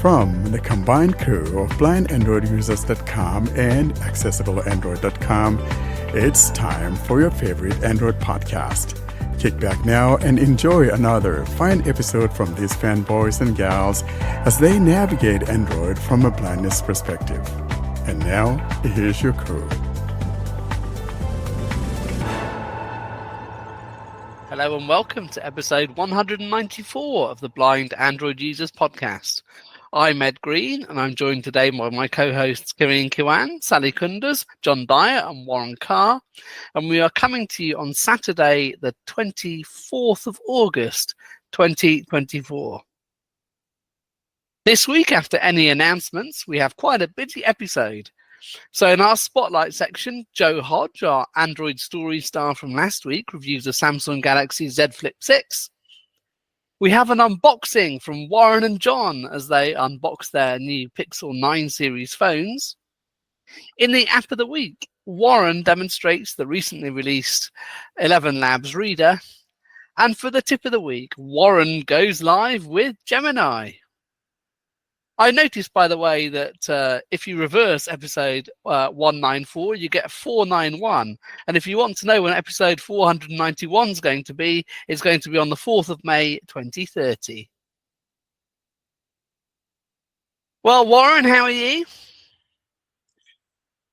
From the combined crew of blindandroidusers.com and accessibleandroid.com, it's time for your favorite Android podcast. Kick back now and enjoy another fine episode from these fanboys and gals as they navigate Android from a blindness perspective. And now, here's your crew. Hello and welcome to episode 194 of the Blind Android Users podcast. I'm Ed Green, and I'm joined today by my co-hosts Kirin Kiwan, Sally Kunders, John Dyer, and Warren Carr. And we are coming to you on Saturday, the 24th of August, 2024. This week, after any announcements, we have quite a busy episode. So in our Spotlight section, Joe Hodge, our Android story star from last week, reviews the Samsung Galaxy Z Flip 6. We have an unboxing from Warren and John as they unbox their new Pixel 9 series phones. In the App of the Week, Warren demonstrates the recently released ElevenLabs Reader. And for the Tip of the Week, Warren goes live with Gemini. I noticed, by the way, that if you reverse episode 194, you get 491. And if you want to know when episode 491 is going to be, it's going to be on the 4th of May, 2030. Well, Warren, how are you?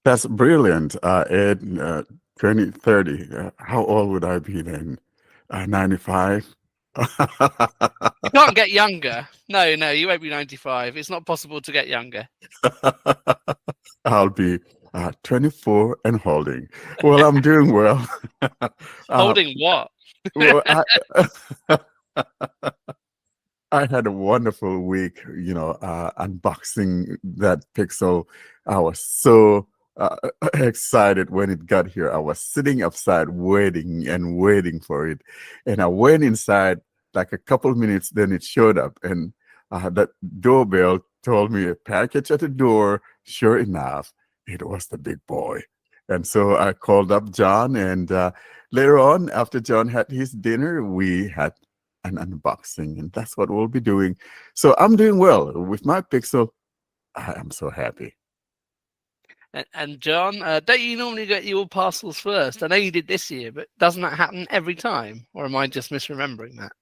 That's brilliant, Ed. 2030. How old would I be then? 95? You can't get younger. No, you won't be 95. It's not possible to get younger. I'll be 24 and holding. Well, I'm doing well. Holding what? Well, I had a wonderful week, unboxing that Pixel. I was so excited when it got here. I was sitting outside waiting for it. And I went inside like a couple of minutes, then it showed up. And that doorbell told me a package at the door. Sure enough, it was the big boy. And so I called up John, and later on, after John had his dinner, we had an unboxing, and that's what we'll be doing. So I'm doing well with my Pixel. I am so happy. And John, don't you normally get your parcels first? I know you did this year, but doesn't that happen every time? Or am I just misremembering that?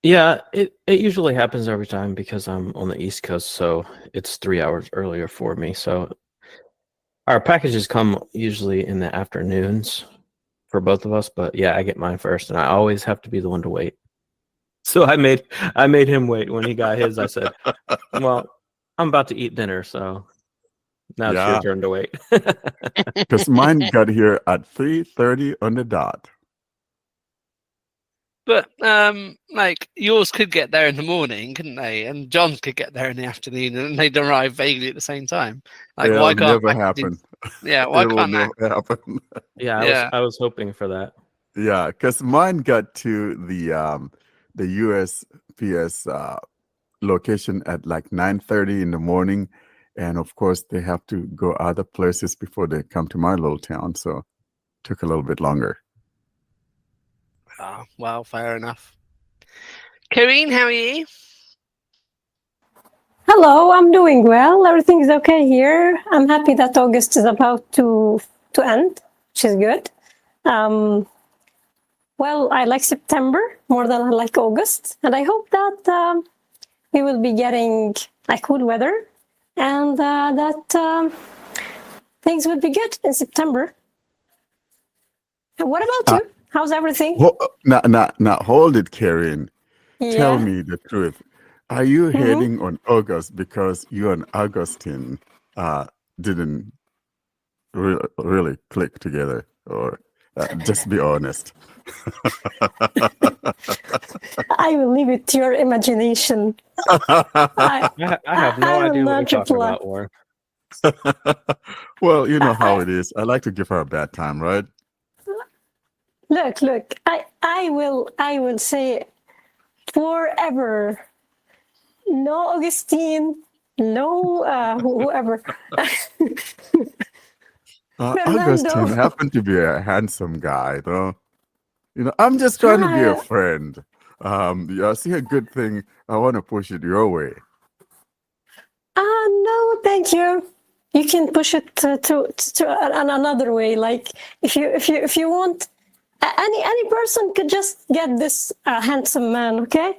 Yeah, it usually happens every time because I'm on the East Coast, so it's 3 hours earlier for me. So our packages come usually in the afternoons for both of us, but yeah, I get mine first, and I always have to be the one to wait. So I made him wait. When he got his, I said, well, I'm about to eat dinner, so now it's your turn to wait. Because mine got here at 3:30 on the dot. But like yours could get there in the morning, couldn't they? And John's could get there in the afternoon, and they'd arrive vaguely at the same time. Like, It'll why can't never happen? Yeah, why can't that happen? Yeah, I was hoping for that. Yeah, because mine got to the USPS location at like 9:30 in the morning, and of course they have to go other places before they come to my little town, so it took a little bit longer. Oh, well, fair enough. Karine, how are you? Hello, I'm doing well. Everything's okay here. I'm happy that August is about to end, which is good. Well, I like September more than I like August, and I hope that we will be getting like cool weather, and that things will be good in September. And what about you? How's everything? Now, hold it, Karen. Yeah. Tell me the truth. Are you heading on August because you and Augustine didn't really click together, or just be honest? I will leave it to your imagination. I have no idea what you're talking about, Warren. Well, you know how it is. I like to give her a bad time, right? Look. I will say forever. No Augustine. No whoever. Augustine happened to be a handsome guy, though. I'm just trying to be a friend. I see a good thing. I want to push it your way. No, thank you. You can push it to another way. Like if you want, any person could just get this handsome man. Okay.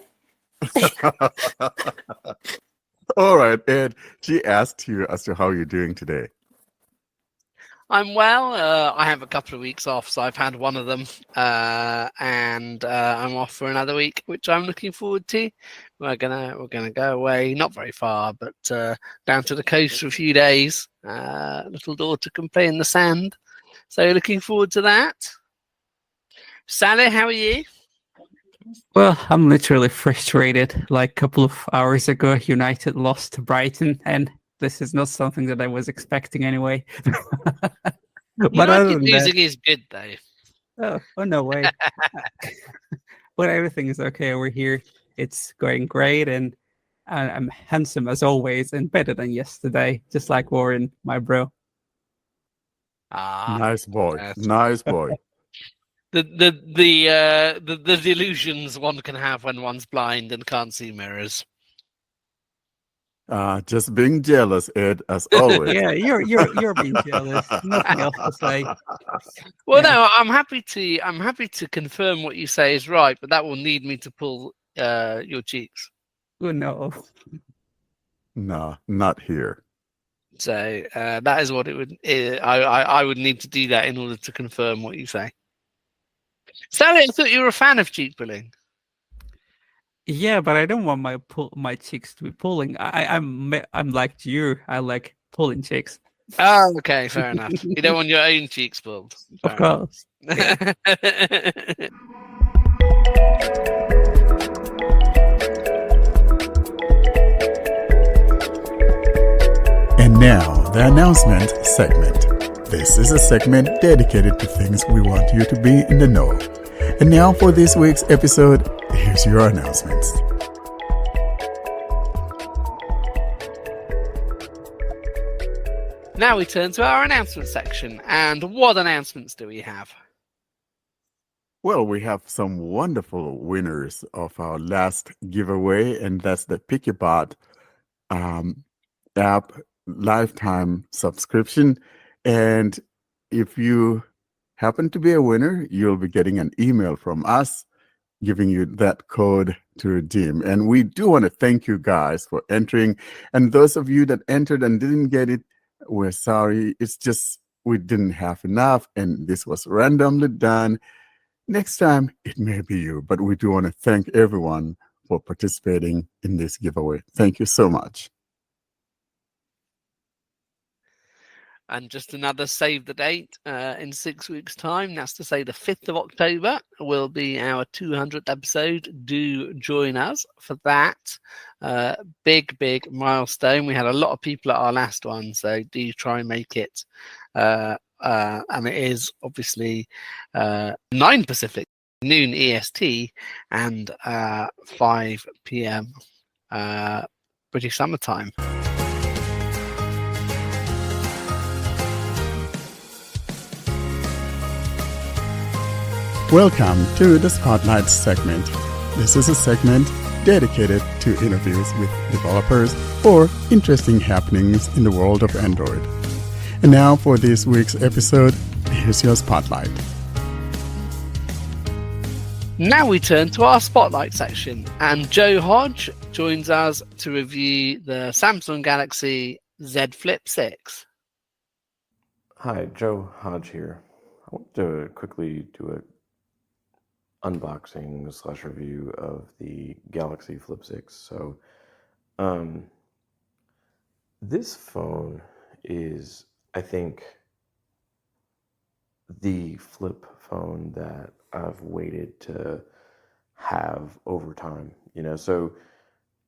All right, Ed. She asked you as to how you're doing today. I'm well. I have a couple of weeks off, so I've had one of them, and I'm off for another week, which I'm looking forward to. We're gonna go away, not very far, but down to the coast for a few days. Little daughter can play in the sand, so looking forward to that. Sally, how are you? Well, I'm literally frustrated. Like a couple of hours ago, United lost to Brighton, and this is not something that I was expecting anyway. But other United than losing that, is good, though. oh no way. But everything is okay over here. It's going great, and I'm handsome as always, and better than yesterday, just like Warren, my bro. Nice boy. yes. Nice boy. The delusions one can have when one's blind and can't see mirrors. Just being jealous, Ed, as always. Yeah, you're being jealous. Nothing else to say. Well, Yeah. no, I'm happy to confirm what you say is right, but that will need me to pull your cheeks. Oh no. No, not here. So that is what it would. I would need to do that in order to confirm what you say. Sally, I thought you were a fan of cheek pulling. Yeah, but I don't want my cheeks to be pulling. I'm like you. I like pulling cheeks. Oh, okay, fair enough. You don't want your own cheeks pulled. Of course. Fair enough. And now, the announcement segment. This is a segment dedicated to things we want you to be in the know. And now for this week's episode, here's your announcements. Now we turn to our announcement section. And what announcements do we have? Well, we have some wonderful winners of our last giveaway, and that's the PiccyBot app lifetime subscription. And if you happen to be a winner, you'll be getting an email from us giving you that code to redeem. And we do want to thank you guys for entering. And those of you that entered and didn't get it, we're sorry. It's just we didn't have enough, and this was randomly done. Next time, it may be you, but we do want to thank everyone for participating in this giveaway. Thank you so much. And just another save the date in 6 weeks' time. That's to say the 5th of October will be our 200th episode. Do join us for that. Big milestone. We had a lot of people at our last one, so do try and make it. And it is obviously 9 Pacific, noon EST, and 5 p.m. British summertime. Welcome to the Spotlight segment. This is a segment dedicated to interviews with developers or interesting happenings in the world of Android. And now for this week's episode, here's your Spotlight. Now we turn to our Spotlight section, and Joe Hodge joins us to review the Samsung Galaxy Z Flip 6. Hi, Joe Hodge here. I want to quickly do a unboxing / review of the Galaxy Flip 6. So, this phone is, I think, the flip phone that I've waited to have over time. So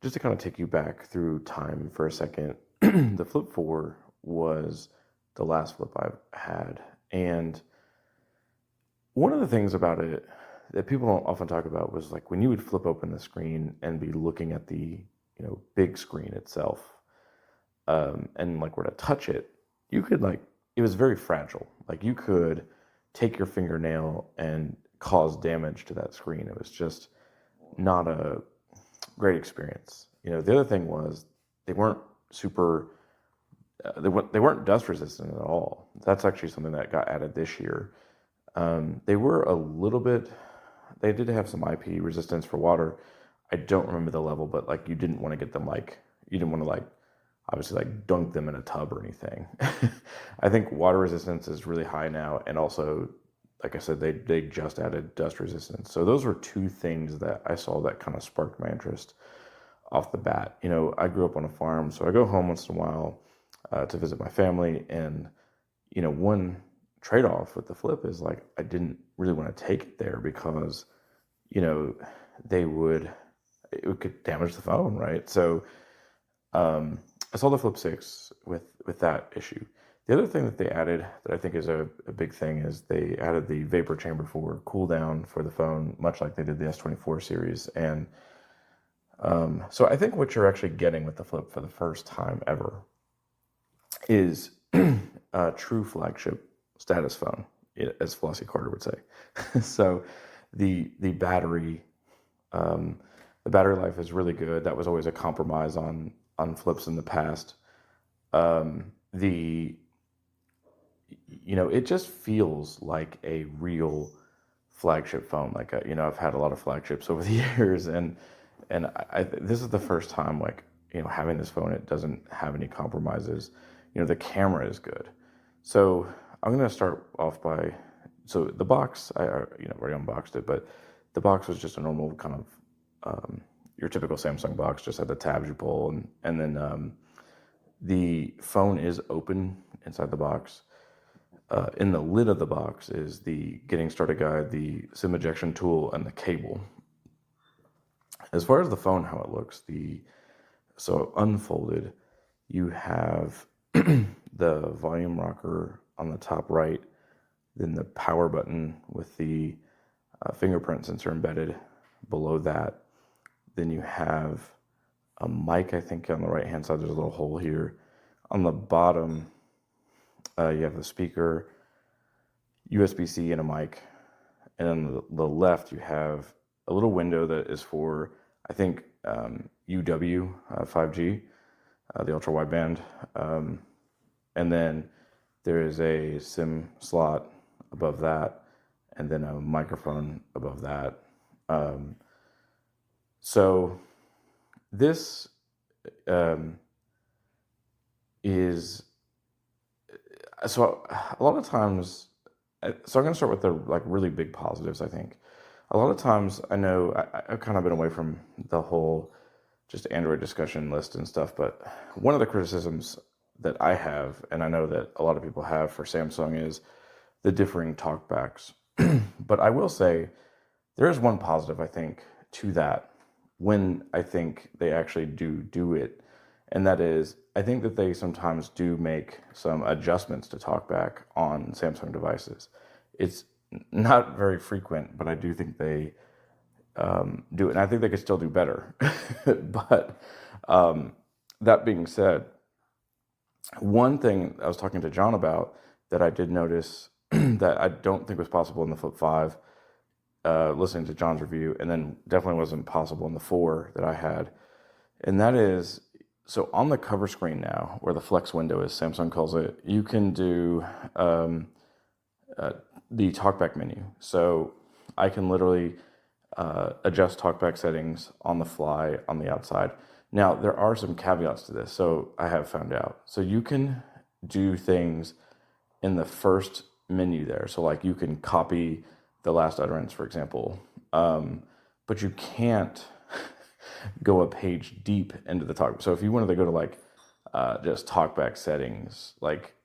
just to kind of take you back through time for a second, the Flip 4 was the last flip I've had, and one of the things about it that people don't often talk about was like when you would flip open the screen and be looking at the big screen itself, and like were to touch it, you could it was very fragile. Like you could take your fingernail and cause damage to that screen. It was just not a great experience. The other thing was they weren't super, they weren't dust resistant at all. That's actually something that got added this year. They were a little bit, they did have some IP resistance for water. I don't remember the level, but like you didn't want to get them you didn't want to obviously dunk them in a tub or anything. I think water resistance is really high now. And also, like I said, they just added dust resistance. So those were two things that I saw that kind of sparked my interest off the bat. I grew up on a farm, so I go home once in a while to visit my family. And, one trade-off with the Flip is I didn't really want to take it there because, it could damage the phone, right? So I saw the Flip 6 with that issue. The other thing that they added that I think is a big thing is they added the vapor chamber for cool down for the phone, much like they did the S24 series. And so I think what you're actually getting with the Flip for the first time ever is a true flagship status phone, as Flossie Carter would say. So the battery life is really good. That was always a compromise on Flips in the past. It just feels like a real flagship phone. I've had a lot of flagships over the years, and this is the first time having this phone. It doesn't have any compromises. The camera is good. So I'm gonna start off so the box. I already unboxed it, but the box was just a normal kind of your typical Samsung box. Just had the tabs you pull, and then the phone is open inside the box. In the lid of the box is the getting started guide, the SIM ejection tool, and the cable. As far as the phone, how it looks, so unfolded, you have the volume rocker on the top right, then the power button with the fingerprint sensor embedded below that. Then you have a mic, I think on the right hand side, there's a little hole here. On the bottom, you have the speaker, USB-C, and a mic. And on the left, you have a little window that is for, I think, UW 5G, the ultra wideband. And then there is a SIM slot above that, and then a microphone above that. So this is, so a lot of times, so I'm going to start with the really big positives, I think. A lot of times I know I've kind of been away from the whole just Android discussion list and stuff, but one of the criticisms that I have, and I know that a lot of people have for Samsung, is the differing talkbacks. But I will say there is one positive, I think, to that when I think they actually do it. And that is, I think that they sometimes do make some adjustments to TalkBack on Samsung devices. It's not very frequent, but I do think they do it. And I think they could still do better. But that being said, one thing I was talking to John about that I did notice that I don't think was possible in the Flip 5, listening to John's review, and then definitely wasn't possible in the 4 that I had. And that is, so on the cover screen now, where the flex window is, Samsung calls it, you can do the TalkBack menu. So I can literally adjust TalkBack settings on the fly on the outside. Now, there are some caveats to this, so I have found out. So you can do things in the first menu there. So you can copy the last utterance, for example, but you can't go a page deep into the talk. So if you wanted to go to just TalkBack settings,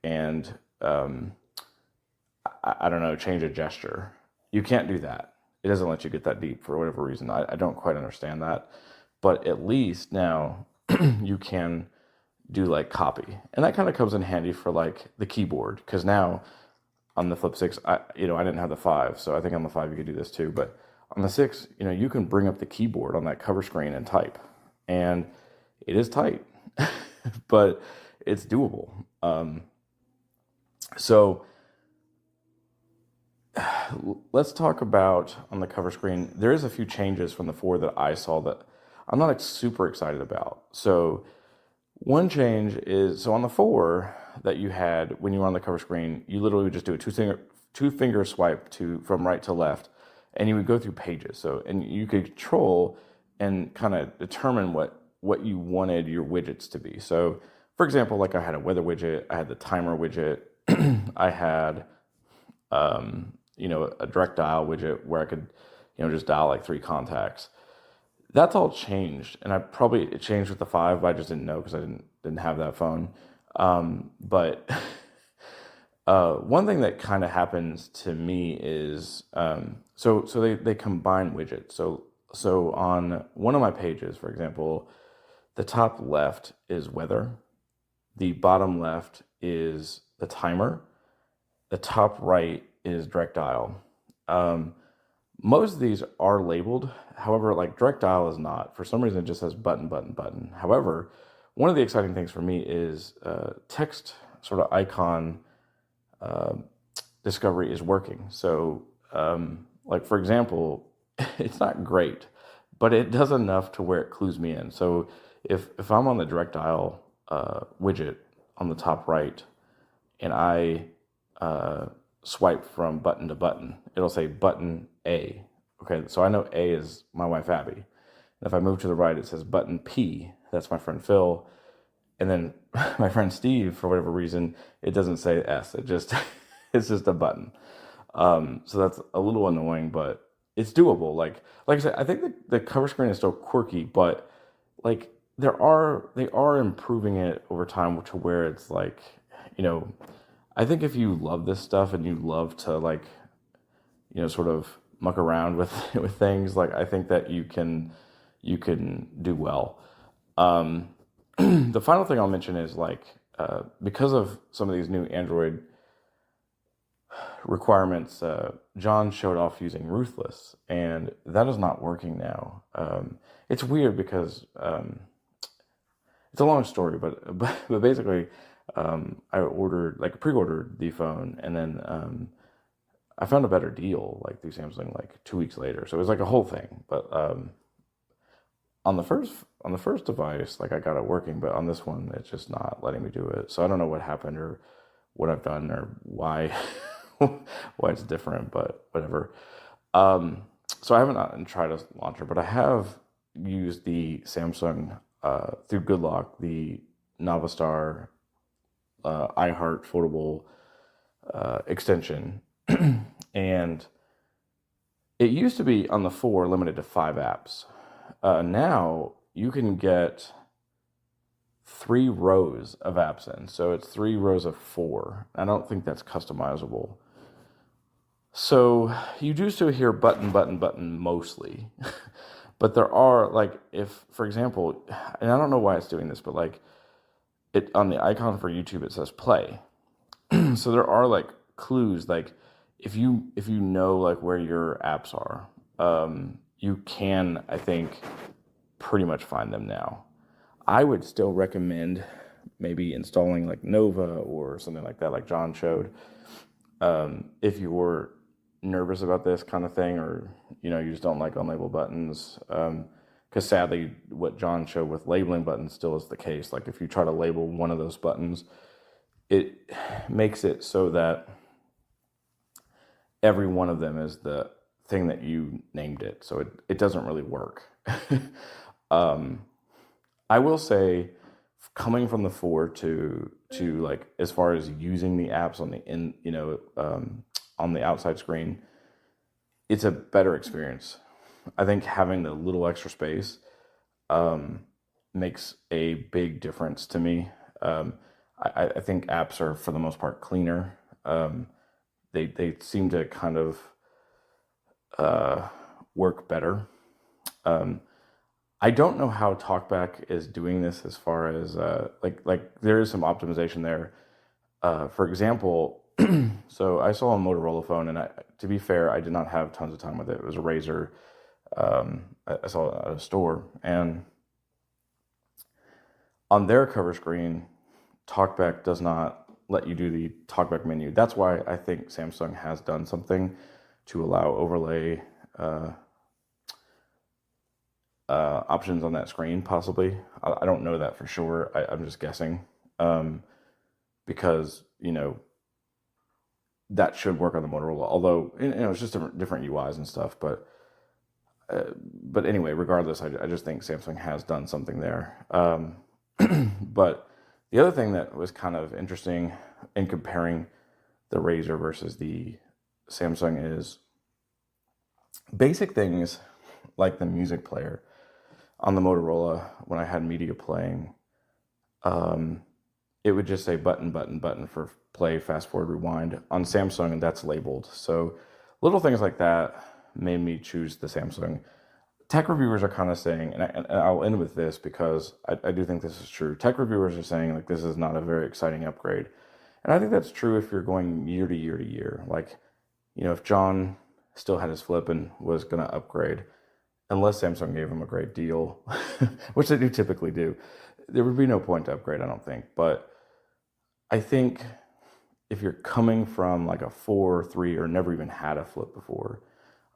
and I don't know, change a gesture, you can't do that. It doesn't let you get that deep for whatever reason. I don't quite understand that, but at least now you can do copy, and that kind of comes in handy for the keyboard, because now on the Flip 6, I didn't have the 5, so I think on the 5 you could do this too, but on the 6, you can bring up the keyboard on that cover screen and type, and it is tight, but it's doable. So let's talk about on the cover screen. There is a few changes from the 4 that I saw that I'm not super excited about. So one change is, so on the 4 that you had when you were on the cover screen, you literally would just do a two finger swipe from right to left, and you would go through pages. So, and you could control and kind of determine what you wanted your widgets to be. So, for example, like I had a weather widget, I had the timer widget, I had a direct dial widget where I could, just dial like 3 contacts. That's all changed, and it changed with the 5, but I just didn't know because I didn't have that phone. But one thing that kind of happens to me is so they combine widgets. So on one of my pages, for example, the top left is weather, the bottom left is the timer, the top right is direct dial. Most of these are labeled. However, like direct dial is not. For some reason, it just says button, button, button. However, one of the exciting things for me is text sort of icon discovery is working. So, like for example, it's not great, but it does enough to where it clues me in. So if I'm on the direct dial widget on the top right, and I swipe from button to button, it'll say button A. Okay, so I know A is my wife Abby. And if I move to the right, it says button P. That's my friend Phil. And then my friend Steve, for whatever reason, it doesn't say S. It's just a button. So that's a little annoying, but it's doable. Like I said, I think the cover screen is still quirky, but like they are improving it over time to where it's like, I think if you love this stuff and you love to like, sort of muck around with things, like I think that you can do well. The final thing I'll mention is like because of some of these new Android requirements, John showed off using Ruthless, and that is not working now. It's weird because it's a long story, but basically, I pre-ordered the phone, and then I found a better deal like through Samsung like 2 weeks later. So it was like a whole thing. But on the first device, like I got it working, but on this one, it's just not letting me do it. So I don't know what happened or what I've done or why why it's different, but whatever. So I haven't tried a launcher, but I have used the Samsung through Goodlock, the Navistar iHeart foldable extension. And it used to be on the 4 limited to 5 apps. Now you can get 3 rows of apps in. So it's 3 rows of 4. I don't think that's customizable. So you do still hear button, button, button mostly. But there are like, if, for example, and I don't know why it's doing this, but like it on the icon for YouTube, it says play. So there are like clues, like if you know like where your apps are, you can, I think, pretty much find them now. I would still recommend maybe installing like Nova or something like that, like John showed. If you were nervous about this kind of thing, or you just don't like unlabeled buttons, because sadly what John showed with labeling buttons still is the case. Like if you try to label one of those buttons, it makes it so that every one of them is the thing that you named it, so it doesn't really work. I will say, coming from the 4 to like as far as using the apps on the on the outside screen, it's a better experience. I think having the little extra space makes a big difference to me. I think apps are for the most part cleaner. They seem to kind of work better. I don't know how TalkBack is doing this as far as like there is some optimization there. For example, so I saw a Motorola phone, and to be fair, I did not have tons of time with it. It was a Razr. I saw it at a store, and on their cover screen, TalkBack does not let you do the talkback menu. That's why I think Samsung has done something to allow overlay options on that screen, possibly. I don't know that for sure. I'm just guessing, because that should work on the Motorola. Although it's just different UIs and stuff. But anyway, regardless, I just think Samsung has done something there. But the other thing that was kind of interesting in comparing the Razr versus the Samsung is basic things like the music player. On the Motorola, when I had media playing, it would just say button, button, button for play, fast forward, rewind. On Samsung, and that's labeled. So little things like that made me choose the Samsung. Tech reviewers are kind of saying, and I'll end with this because I do think this is true. Tech reviewers are saying like this is not a very exciting upgrade. And I think that's true if you're going year to year to year. Like, if John still had his Flip and was going to upgrade, unless Samsung gave him a great deal, which they do typically do, there would be no point to upgrade, I don't think. But I think if you're coming from like a 4 or 3 or never even had a Flip before,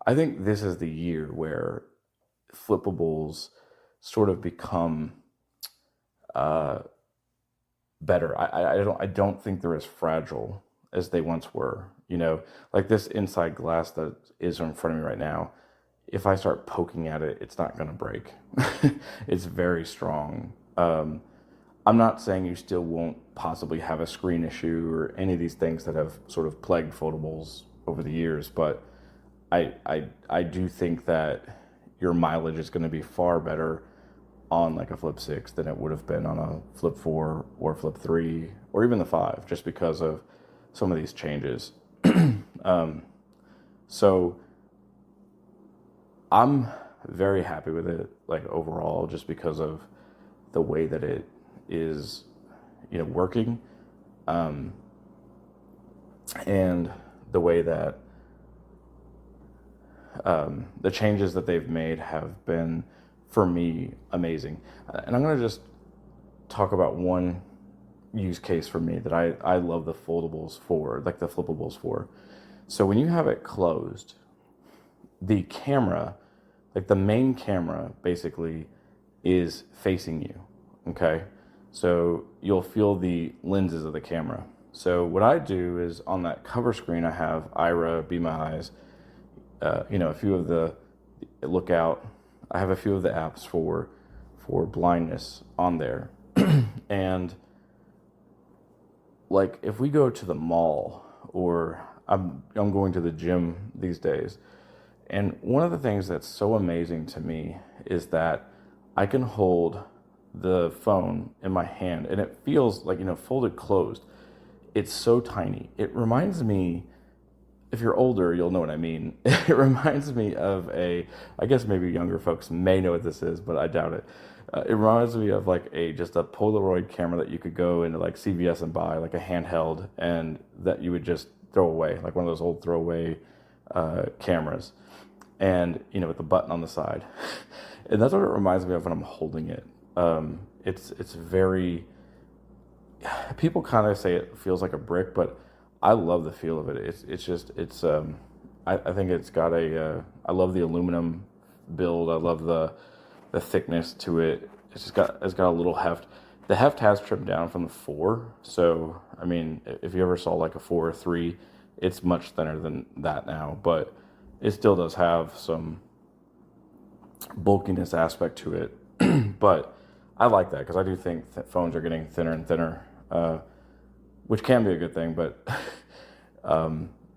I think this is the year where flippables sort of become better. I don't think they're as fragile as they once were. Like this inside glass that is in front of me right now, if I start poking at it, it's not going to break. It's very strong. I'm not saying you still won't possibly have a screen issue or any of these things that have sort of plagued foldables over the years, but I do think that your mileage is going to be far better on like a Flip 6 than it would have been on a Flip 4 or Flip 3 or even the 5, just because of some of these changes. So I'm very happy with it, like overall, just because of the way that it is, working, and the way that the changes that they've made have been, for me, amazing. And I'm going to just talk about one use case for me that I love the foldables for, like the flippables for. So when you have it closed, the camera, like the main camera, basically is facing you, okay? So you'll feel the lenses of the camera. So what I do is on that cover screen, I have Ira, Be My Eyes, a few of the Lookout. I have a few of the apps for blindness on there. And like if we go to the mall, or I'm going to the gym these days, and one of the things that's so amazing to me is that I can hold the phone in my hand and it feels like, folded closed. It's so tiny. It reminds me, if you're older, you'll know what I mean. It reminds me of I guess maybe younger folks may know what this is, but I doubt it. It reminds me of like just a Polaroid camera that you could go into like CVS and buy, like a handheld, and that you would just throw away, like one of those old throwaway cameras, and with the button on the side. And that's what it reminds me of when I'm holding it. It's very, people kind of say it feels like a brick, but I love the feel of it. I think it's got I love the aluminum build. I love the thickness to it. It's got a little heft. The heft has trimmed down from the 4. So, I mean, if you ever saw like a 4 or 3, it's much thinner than that now, but it still does have some bulkiness aspect to it. But I like that because I do think phones are getting thinner and thinner, which can be a good thing, but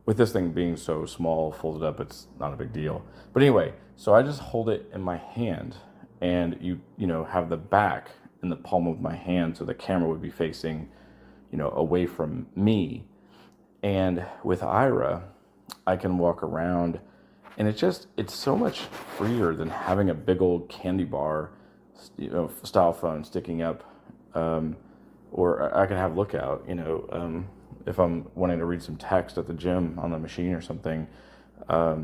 with this thing being so small, folded up, it's not a big deal. But anyway, so I just hold it in my hand, and you have the back in the palm of my hand, so the camera would be facing, away from me. And with Ira, I can walk around, and it's so much freer than having a big old candy bar, style phone sticking up, or I can have Lookout, if I'm wanting to read some text at the gym on the machine or something. The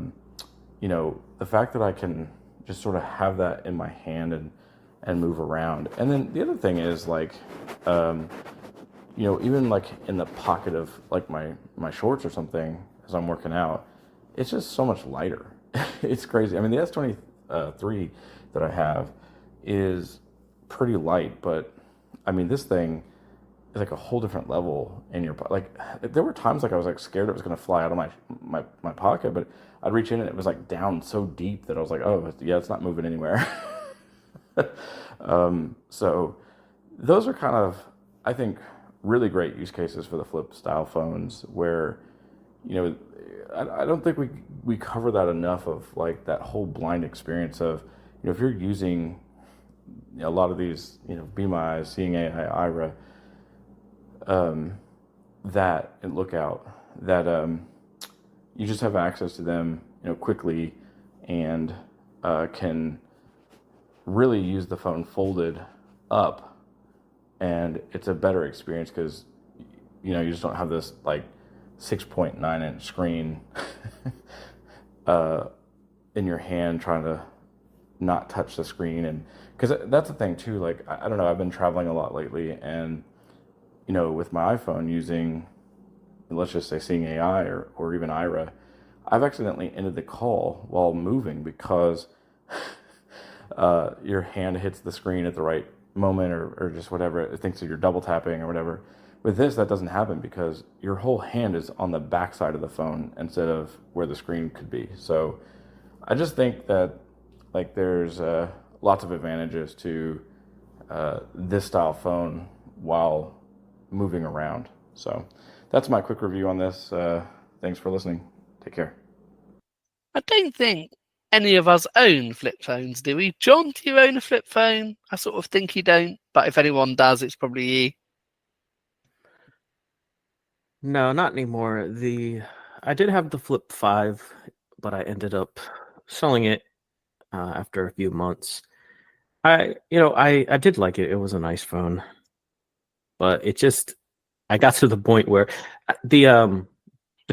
fact that I can just sort of have that in my hand and move around. And then the other thing is like, even like in the pocket of like my shorts or something as I'm working out, it's just so much lighter. It's crazy. I mean, the S23 that I have is pretty light, but I mean, this thing is like a whole different level in your like. There were times like I was like scared it was going to fly out of my pocket, but I'd reach in and it was like down so deep that I was like, oh yeah, it's not moving anywhere. So those are kind of, I think, really great use cases for the flip style phones where, I don't think we cover that enough of like that whole blind experience of, if you're using a lot of these, Be My Eyes, Seeing AI, Ira, that and Lookout, that you just have access to them, quickly and can really use the phone folded up, and it's a better experience because you just don't have this like 6.9-inch screen in your hand trying to not touch the screen. And because that's the thing too, like I don't know, I've been traveling a lot lately, and with my iPhone using, let's just say, Seeing AI or even Ira, I've accidentally ended the call while moving because your hand hits the screen at the right moment or just whatever. It thinks that you're double tapping or whatever. With this, that doesn't happen because your whole hand is on the back side of the phone instead of where the screen could be. So I just think that like there's lots of advantages to this style phone while moving around. So that's my quick review on this. Thanks for listening. Take care. I don't think any of us own flip phones, do we? John, do you own a flip phone? I sort of think you don't, but if anyone does, it's probably you. No, not anymore. I did have the Flip 5, but I ended up selling it after a few months. I did like it. It was a nice phone, but I got to the point where the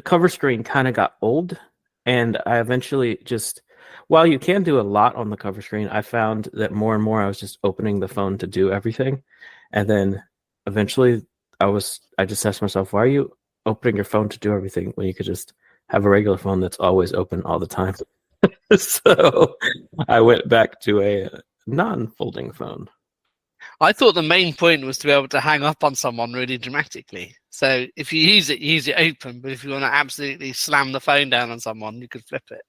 cover screen kind of got old, and I eventually just, while you can do a lot on the cover screen, I found that more and more I was just opening the phone to do everything, and then eventually I just asked myself, why are you opening your phone to do everything when you could just have a regular phone that's always open all the time? So I went back to a non-folding phone. I thought the main point was to be able to hang up on someone really dramatically. So if you use it open, but if you want to absolutely slam the phone down on someone, you could flip it.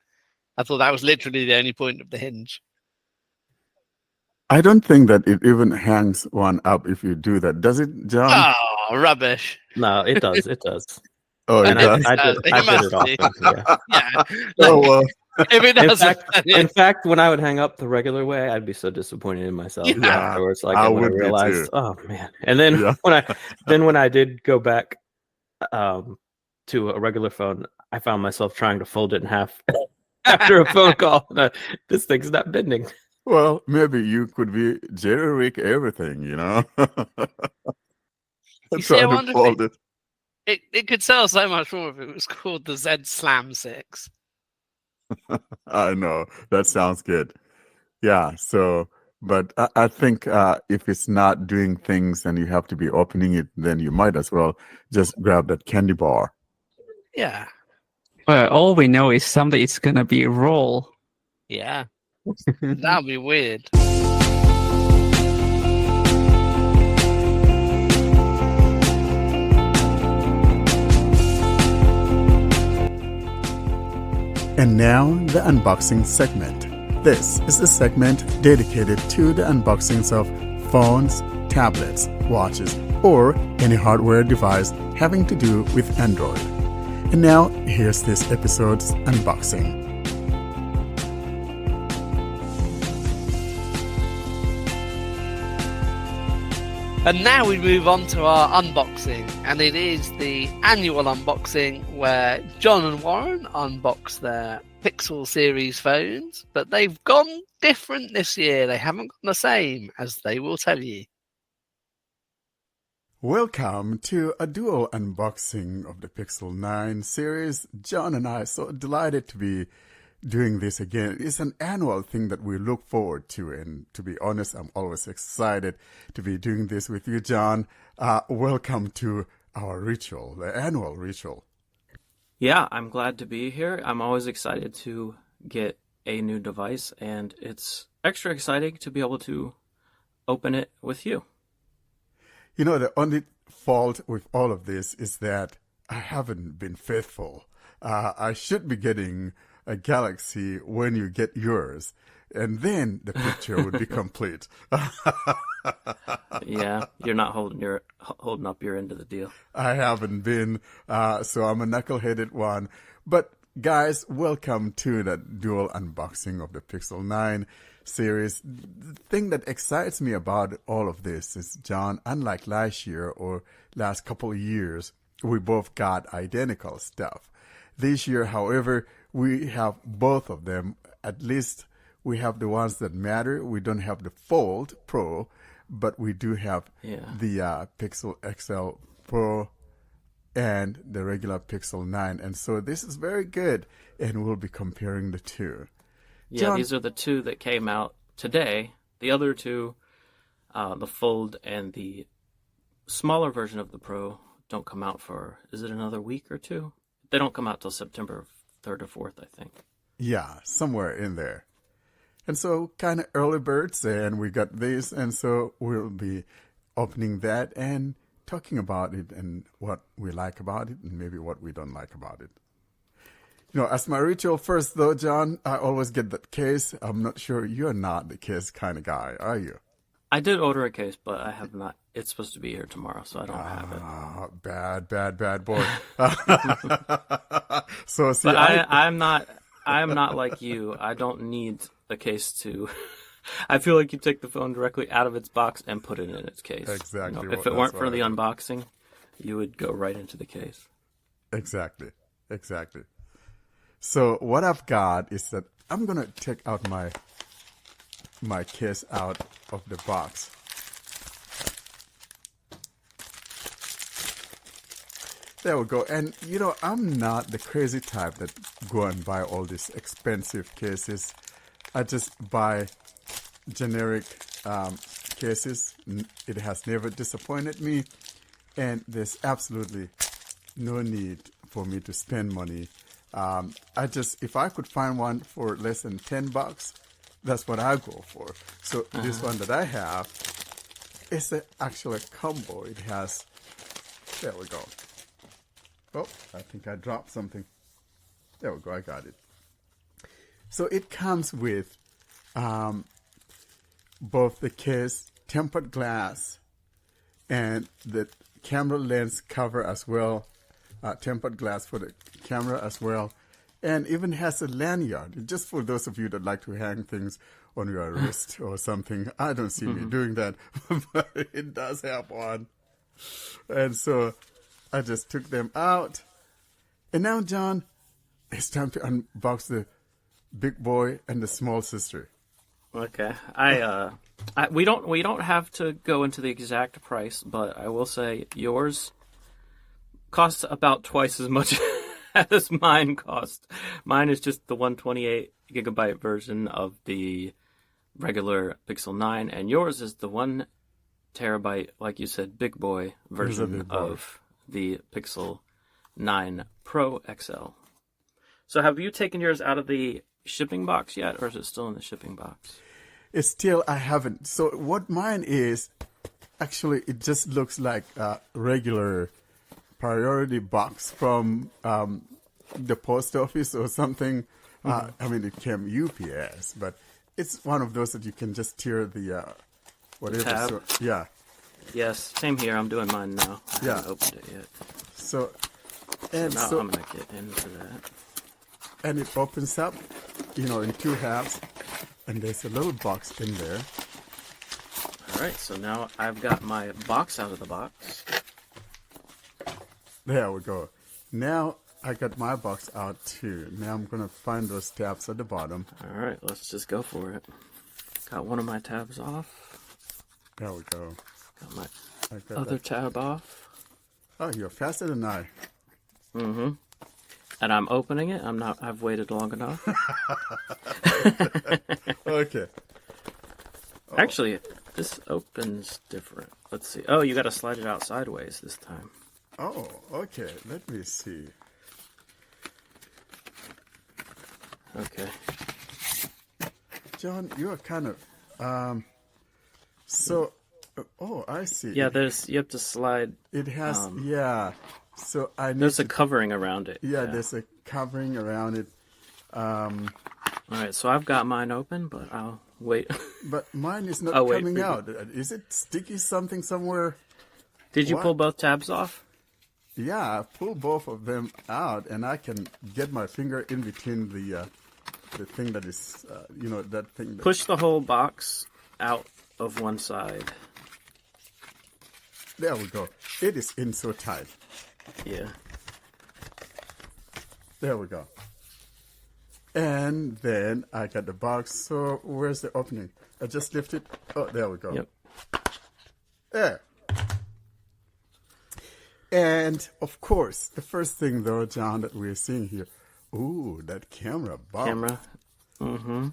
I thought that was literally the only point of the hinge. I don't think that it even hangs one up if you do that. Does it, John? Oh, rubbish. No, it does. It does. Oh, it does? I did it often. Yeah. Yeah. Oh, well. If it doesn't, In fact, when I would hang up the regular way, I'd be so disappointed in myself Yeah. afterwards. Like I when I would be realized, too. oh man! And then Yeah. when I did go back to a regular phone, I found myself trying to fold it in half after a phone call. This thing's not bending. Well, maybe you could be jerry-rig everything, You see, I Trying to wonder fold if it. it could sell so much more if it was called the Z Slam 6. I know. That sounds good. Yeah. So, but I think if it's not doing things and you have to be opening it, then you might as well just grab that candy bar. Yeah. Well, all we know is someday it's gonna be a roll. Yeah. That'd be weird. And now, the unboxing segment. This is a segment dedicated to the unboxings of phones, tablets, watches, or any hardware device having to do with Android. And now, here's this episode's unboxing. And now we move on to our unboxing, and it is the annual unboxing where John and Warren unbox their Pixel series phones, but they've gone different this year. They haven't gone the same, as they will tell you. Welcome to a dual unboxing of the Pixel 9 series. John and I are so delighted to be doing this again. It's an annual thing that we look forward to. And to be honest, I'm always excited to be doing this with you, John. Welcome to our ritual, the annual ritual. Yeah, I'm glad to be here. I'm always excited to get a new device, and it's extra exciting to be able to open it with you. You know, the only fault with all of this is that I haven't been faithful. I should be getting a Galaxy when you get yours, and then the picture would be complete. Yeah, you're not holding up your end of the deal. I haven't been, so I'm a knuckleheaded one. But guys, welcome to the dual unboxing of the Pixel 9 series. The thing that excites me about all of this is, John, unlike last year or last couple of years, we both got identical stuff. This year, however, we have both of them. At least we have the ones that matter. We don't have the Fold Pro, but we do have the Pixel XL Pro and the regular Pixel 9. And so this is very good, and we'll be comparing the two. Yeah, John, these are the two that came out today. The other two, the Fold and the smaller version of the Pro, don't come out for, is it another week or two? They don't come out till September 3rd or 4th, I think. Yeah, somewhere in there. And so kind of early birds, and we got this, and so we'll be opening that and talking about it and what we like about it and maybe what we don't like about it. You know, as my ritual first, though, John, I always get that case. I'm not sure you're not the case kind of guy, are you? I did order a case, but I have not. It's supposed to be here tomorrow, so I don't have it. Bad boy. So see, but I'm not like you. I don't need a case to. I feel like you take the phone directly out of its box and put it in its case. Exactly. You know, if it weren't for the unboxing, you would go right into the case. Exactly. So what I've got is that I'm gonna take out my case out of the box. There we go. And you know, I'm not the crazy type that go and buy all these expensive cases. I just buy generic cases. It has never disappointed me, and there's absolutely no need for me to spend money. If I could find one for less than $10, that's what I go for. So this one that I have is actually a combo. It has, there we go. Oh, I think I dropped something. There we go, I got it. So it comes with both the case, tempered glass, and the camera lens cover as well. Tempered glass for the camera as well. And even has a lanyard, just for those of you that like to hang things on your wrist or something. I don't see me doing that, but it does have one. And so I just took them out. And now, John, it's time to unbox the big boy and the small sister. Okay. We don't have to go into the exact price, but I will say yours costs about twice as much as mine cost. Mine is just the 128 gigabyte version of the regular Pixel 9, and yours is the 1 terabyte, like you said, big boy version of the Pixel 9 Pro XL. So have you taken yours out of the shipping box yet, or is it still in the shipping box? It's still, I haven't. So what mine is, actually, it just looks like a regular priority box from the post office or something. I mean, it came UPS, but it's one of those that you can just tear the whatever. Tab. So, yeah. Yes, same here. I'm doing mine now. I haven't opened it yet. So Now I'm gonna get into that. And it opens up, you know, in two halves, and there's a little box in there. All right, so now I've got my box out of the box. There we go. Now I got my box out too. Now I'm gonna find those tabs at the bottom. All right, let's just go for it. Got one of my tabs off. There we go. Got my other tab off. Oh, you're faster than I. Mm-hmm. and I'm opening it. I've waited long enough. Okay. Actually, this opens different. Let's see. Oh, you got to slide it out sideways this time. Oh, okay. Let me see. Okay. John, you're kind of oh, I see. Yeah, you have to slide. It has So I need There's a covering around it. yeah, there's a covering around it. All right, so I've got mine open, but I'll wait. But mine is not Oh, wait, coming wait. out. Is it sticky something somewhere? Did you What? pull both tabs off? Yeah, I pull both of them out, and I can get my finger in between the thing that is, that thing. That, Push the whole box out of one side. there we go. It is in so tight. Yeah. There we go. And then I got the box. So where's the opening? I just lift it. Oh, there we go. Yep. There. And of course, the first thing though, John, that we're seeing here. Ooh, that camera bump. Camera. Mm-hmm.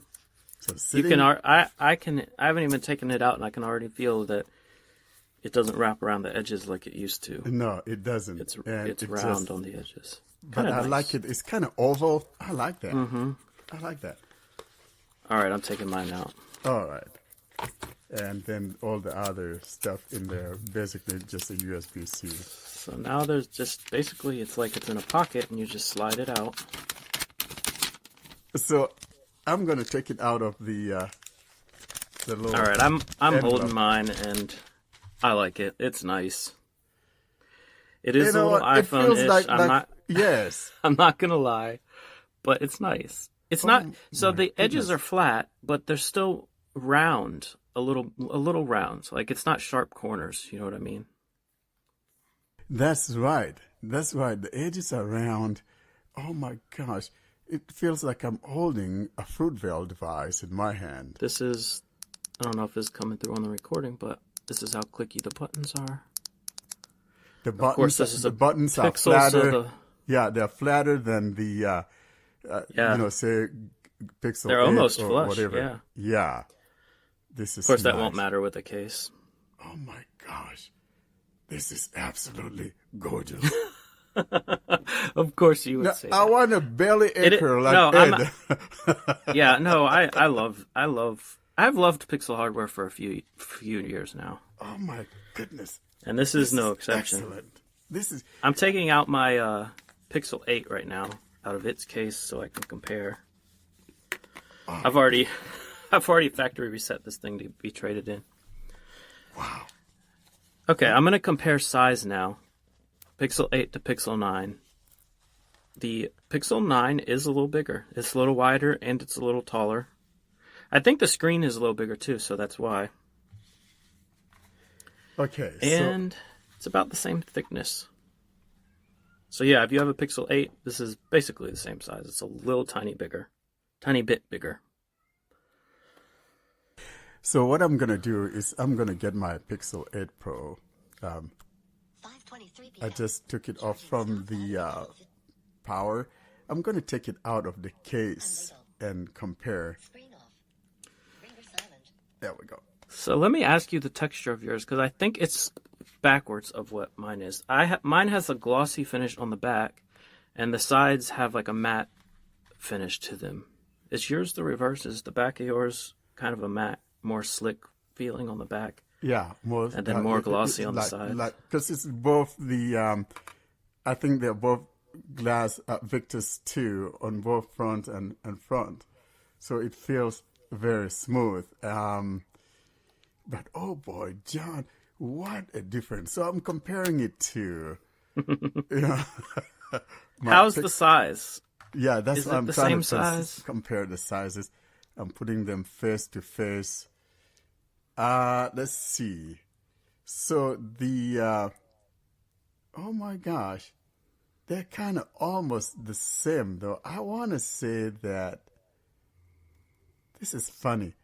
So You sitting, can. I haven't even taken it out, and I can already feel that it doesn't wrap around the edges like it used to. No, it doesn't. It's And it's it round just- on the edges. But Kinda I nice. like it. It's kind of oval. I like that. Mm-hmm. I like that. All right, I'm taking mine out. All right. And then all the other stuff in there, basically just a USB-C. So now there's just basically it's like it's in a pocket, and you just slide it out. So I'm gonna take it out of the little. All right, I'm envelope. holding mine, and I like it. It's nice. It is You a know little what? It feels iPhone-ish. like, I'm not. Yes. I'm not gonna lie, but it's nice. It's not. So my the edges goodness. are flat, but they're still round. A little round. Like it's not sharp corners. You know what I mean? That's right. That's right. The edges are round. Oh my gosh. It feels like I'm holding a Fruitvale device in my hand. This is. I don't know if it's coming through on the recording, but this is how clicky the buttons are. The buttons, course, this is the a buttons are Pixel, so flatter. the- Yeah, they're flatter than the, Yeah. say Pixel They're 8 almost or flush, whatever. yeah. Yeah. This is Of course, that won't nice. matter with the case. Oh my gosh. This is absolutely gorgeous. Of course, you would Now, say. I That. want a belly acre like no, I'm Ed. Yeah, no, I've loved Pixel hardware for a few years now, Oh my goodness. and this is no exception. Excellent. This is I'm taking out my Pixel 8 right now out of its case so I can compare. Oh. I've already factory reset this thing to be traded in. wow. Okay, I'm going to compare size now. Pixel 8 to Pixel 9. The Pixel 9 is a little bigger. It's a little wider and it's a little taller. I think the screen is a little bigger too, so that's why. Okay. And it's about the same thickness. So yeah, if you have a Pixel 8, this is basically the same size. It's a little tiny bit bigger. So what I'm going to do is I'm going to get my Pixel 8 Pro. I just took it off from the power. I'm going to take it out of the case and compare. There we go. So let me ask you the texture of yours, because I think it's backwards of what mine is. Mine has a glossy finish on the back, and the sides have like a matte finish to them. Is yours the reverse? Is the back of yours kind of a matte, more slick feeling on the back? Yeah, more And then more glossy on the sides. Because it's both the, I think they're both glass Victus 2 on both front and front, so it feels very smooth. But oh boy, John, what a difference! So I'm comparing it to, my How's Pix- the size? Yeah, that's Is what it I'm the trying same to size? compare the sizes. I'm putting them face to face. Let's see. So the oh my gosh, they're kind of almost the same though. I want to say that this is funny.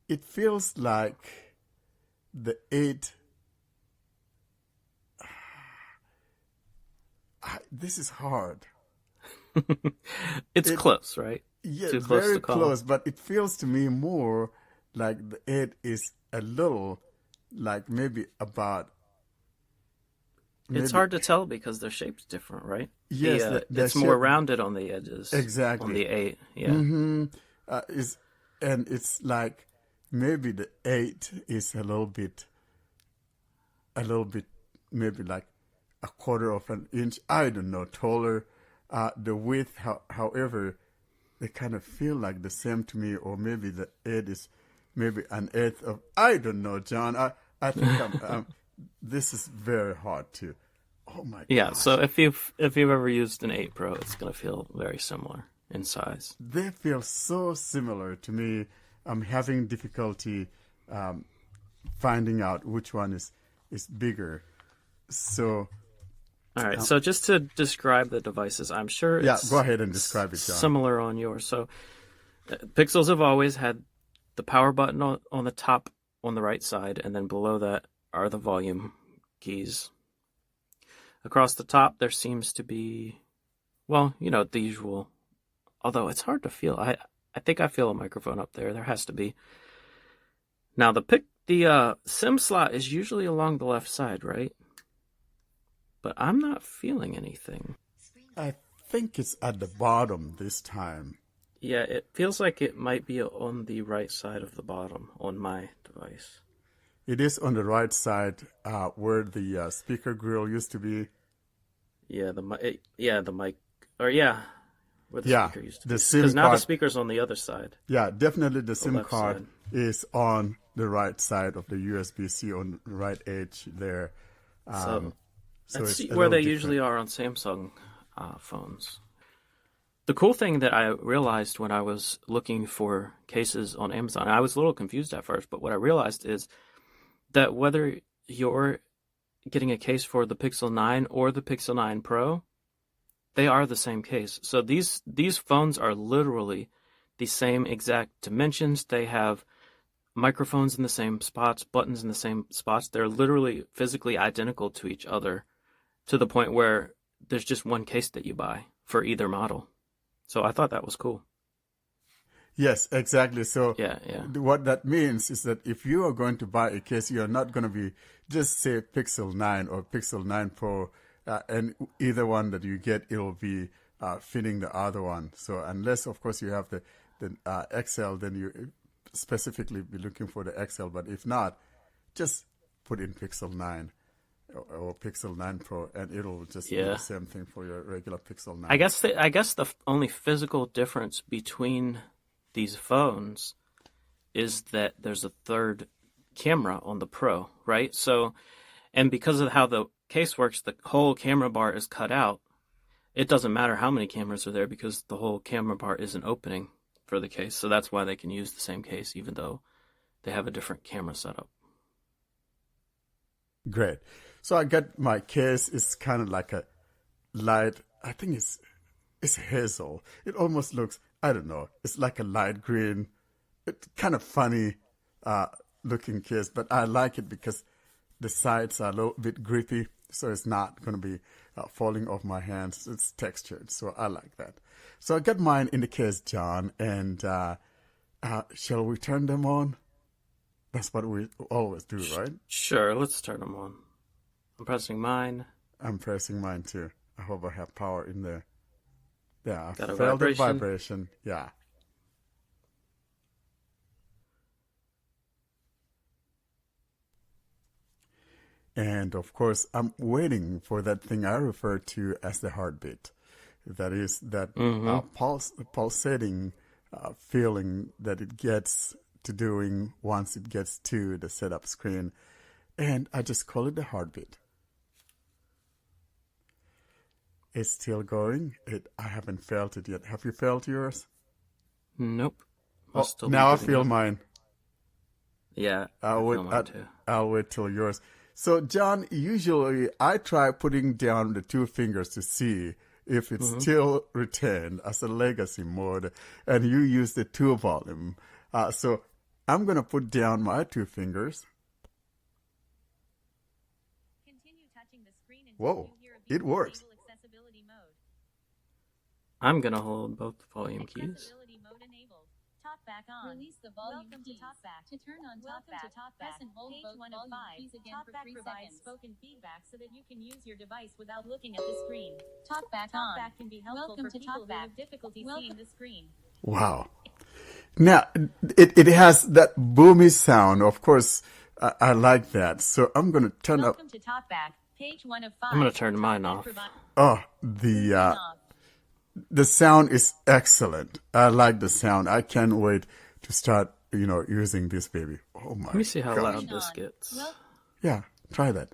It feels like the 8. This is hard. It's It- close, right? Yeah, Too close very to call. close, but it feels to me more like the 8 is a little, like maybe about. It's Maybe, hard to tell because their shape's different, right? yes, the It's more shape. rounded on the edges. Exactly. On the 8, yeah. Mm-hmm. And it's like maybe the 8 is a little bit, maybe like a quarter of an inch. I don't know, taller. The width, however, they kind of feel like the same to me, or maybe the 8 is maybe an eighth of. I don't know, John. I think this is very hard to. Oh my Yeah, gosh. so if you've ever used an 8 Pro, it's going to feel very similar in size. They feel so similar to me. I'm having difficulty finding out which one is bigger. So All right, so just to describe the devices, I'm sure it's go ahead and describe it, John. similar on yours. So Pixels have always had the power button on the top on the right side, and then below that are the volume keys. Across the top, there seems to be, well, the usual, although it's hard to feel. I think I feel a microphone up there. There has to be. Now, the SIM slot is usually along the left side, right? But I'm not feeling anything. I think it's at the bottom this time. Yeah, it feels like it might be on the right side of the bottom on my device. It is on the right side where the speaker grill used to be. Yeah, the mic, where the Yeah, speaker used to the be. SIM Because now the card- speaker's on the other side. Yeah, definitely the SIM left card side. is on the right side of the USB-C on the right edge there. So it's that's a where little they different. usually are on Samsung phones. The cool thing that I realized when I was looking for cases on Amazon, I was a little confused at first, but what I realized is that whether you're getting a case for the Pixel 9 or the Pixel 9 Pro, they are the same case. So these phones are literally the same exact dimensions. They have microphones in the same spots, buttons in the same spots. They're literally physically identical to each other to the point where there's just one case that you buy for either model. So I thought that was cool. Yes, exactly. So Yeah. what that means is that if you are going to buy a case, you're not going to be just say Pixel 9 or Pixel 9 Pro, and either one that you get, it'll be fitting the other one. So unless, of course, you have the XL, then you specifically be looking for the XL. But if not, just put in Pixel 9 or Pixel 9 Pro, and it'll just be the same thing for your regular Pixel 9. I guess the only physical difference between these phones is that there's a third camera on the Pro, right? So, and because of how the case works, the whole camera bar is cut out. It doesn't matter how many cameras are there because the whole camera bar is an opening for the case. So that's why they can use the same case even though they have a different camera setup. Great. So I got my case. It's kind of like a light, I think it's hazel. It almost looks, I don't know, it's like a light green. It's kind of funny looking case, but I like it because the sides are a little bit grippy, so it's not going to be falling off my hands. It's textured, so I like that. So I got mine in the case, John, and shall we turn them on? That's what we always do, right? Sure, let's turn them on. I'm pressing mine. I'm pressing mine too. I hope I have power in there. Yeah, I Got a felt the vibration? vibration. Yeah. And of course, I'm waiting for that thing I refer to as the heartbeat. That is that pulsating feeling that it gets to doing once it gets to the setup screen. And I just call it the heartbeat. It's still going. I haven't felt it yet. Have you felt yours? Nope. Oh, Must still be now I getting feel it. mine. Yeah, I'll I feel mine too. I'll wait till yours. So, John, usually I try putting down the two fingers to see if it's still retained as a legacy mode, and you use the 2 volume. So I'm going to put down my 2 fingers. Continue touching the screen until Whoa, you hear a beep it works. to enable accessibility mode. I'm gonna hold both volume keys. Accessibility mode enabled. Talkback on. Release the volume Welcome keys. To Talkback. To turn on Talkback, press and hold both volume keys again Talkback for 3 provides seconds. Spoken feedback so that you can use your device without looking at the screen. Talkback on. Talkback can be helpful Welcome for to people Talkback. Who have difficulty seeing the screen. Wow. Now, it has that boomy sound. Of course, I like that. So I'm going to turn Welcome to Talkback, page 1 of 5. I'm gonna turn mine off. up. Oh, the sound is excellent. I like the sound. I can't wait to start, using this baby. Oh my! Let me see how gosh. loud this gets. Yeah, try that.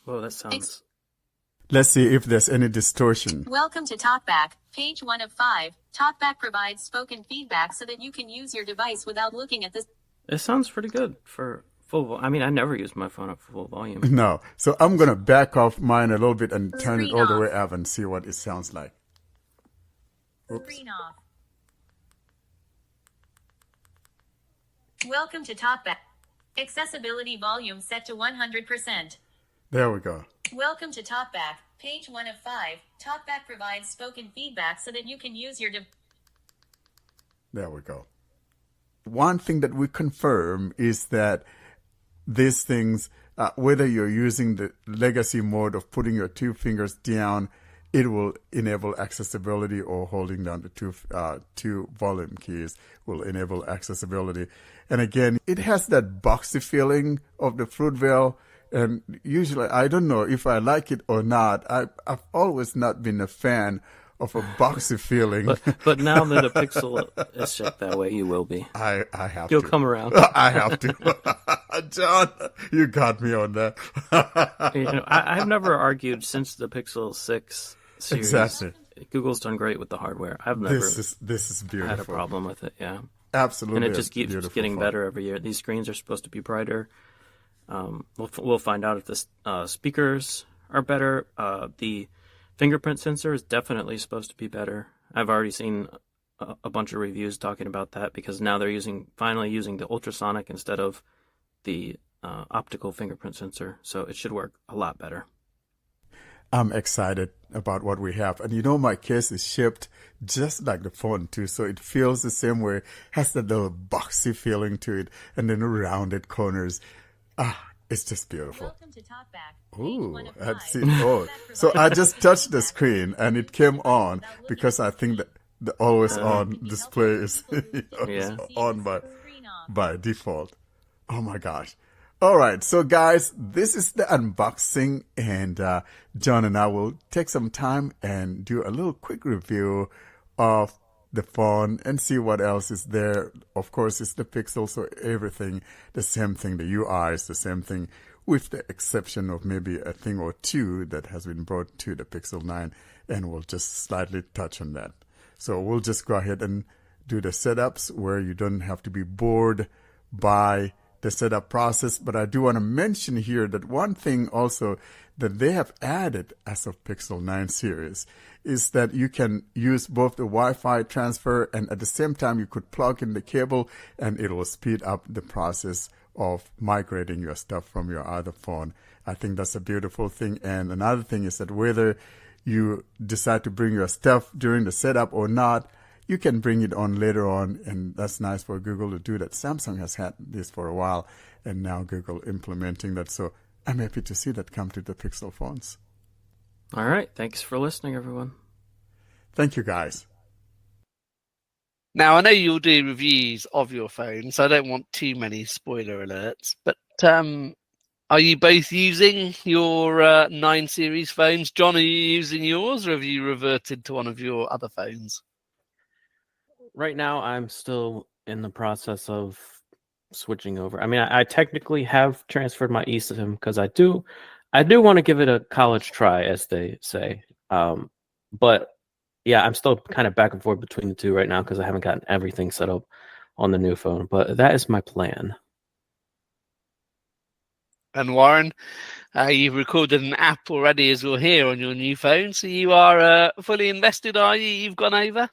Whoa, that sounds. Let's see if there's any distortion. Welcome to Talkback, page 1 of 5. Talkback provides spoken feedback so that you can use your device without looking at the. It sounds pretty good for full. I mean, I never use my phone up for full volume. No, so I'm gonna back off mine a little bit and turn it Screen all the off. way up and see what it sounds like. Oops. Screen off. Welcome to Talkback. Accessibility volume set to 100%. There we go. Welcome to Talkback, page 1 of 5. Talkback provides spoken feedback so that you can use your There we go. One thing that we confirm is that these things, whether you're using the legacy mode of putting your 2 fingers down, it will enable accessibility, or holding down the two volume keys will enable accessibility. And again, it has that boxy feeling of the Fruitvale. And usually, I don't know if I like it or not. I've always not been a fan of a boxy feeling. But now that a Pixel is shaped that way, you will be. I have You'll to. come around. I have to. John, you got me on that. I've never argued since the Pixel 6 series. Exactly. Google's done great with the hardware. I've never This is beautiful. had a problem with it. Yeah, Absolutely. and it just keeps beautiful getting phone. better every year. These screens are supposed to be brighter. We'll find out if the speakers are better. The fingerprint sensor is definitely supposed to be better. I've already seen a bunch of reviews talking about that, because now they're finally using the ultrasonic instead of the optical fingerprint sensor, so it should work a lot better. I'm excited about what we have. And my case is shaped just like the phone too, so it feels the same way. Has that little boxy feeling to it, and then rounded corners. It's just beautiful. Welcome to Talkback. Ooh, I've seen. Oh, so I just touched the screen and it came on, because I think that the always on display is on by default. Oh my gosh. All right, so guys, this is the unboxing, and John and I will take some time and do a little quick review of the phone and see what else is there. Of course, it's the Pixel, so everything the same thing. The UI is the same thing, with the exception of maybe a thing or two that has been brought to the Pixel 9, and we'll just slightly touch on that. So we'll just go ahead and do the setups where you don't have to be bored by the setup process. But I do want to mention here that one thing also that they have added as of Pixel 9 series is that you can use both the Wi-Fi transfer, and at the same time you could plug in the cable, and it will speed up the process of migrating your stuff from your other phone. I think that's a beautiful thing. And another thing is that whether you decide to bring your stuff during the setup or not, you can bring it on later on, and that's nice for Google to do that. Samsung has had this for a while, and now Google implementing that. So I'm happy to see that come to the Pixel phones. All right. Thanks for listening, everyone. Thank you, guys. Now, I know you'll do reviews of your phone, so I don't want too many spoiler alerts, but are you both using your 9 series phones? John, are you using yours, or have you reverted to one of your other phones? Right now, I'm still in the process of switching over. I mean, I technically have transferred my eSIM because I do want to give it a college try, as they say. But yeah, I'm still kind of back and forth between the two right now because I haven't gotten everything set up on the new phone. But that is my plan. And Warren, you've recorded an app already, as we'll hear, on your new phone. So you are fully invested, are you? You've gone over?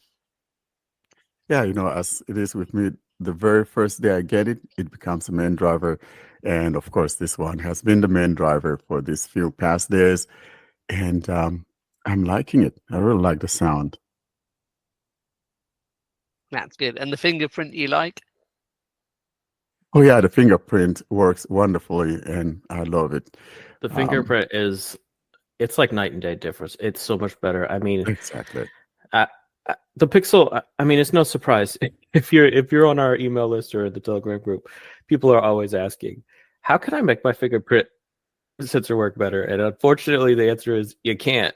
Yeah, as it is with me, the very first day I get it, it becomes a main driver. And of course, this one has been the main driver for these few past days. And I'm liking it. I really like the sound. That's good. And the fingerprint you like? Oh yeah, the fingerprint works wonderfully, and I love it. The fingerprint it's like night and day difference. It's so much better. I mean, Exactly. the Pixel. I mean, it's no surprise if you're on our email list or the Telegram group, people are always asking, how can I make my fingerprint sensor work better? And unfortunately, the answer is you can't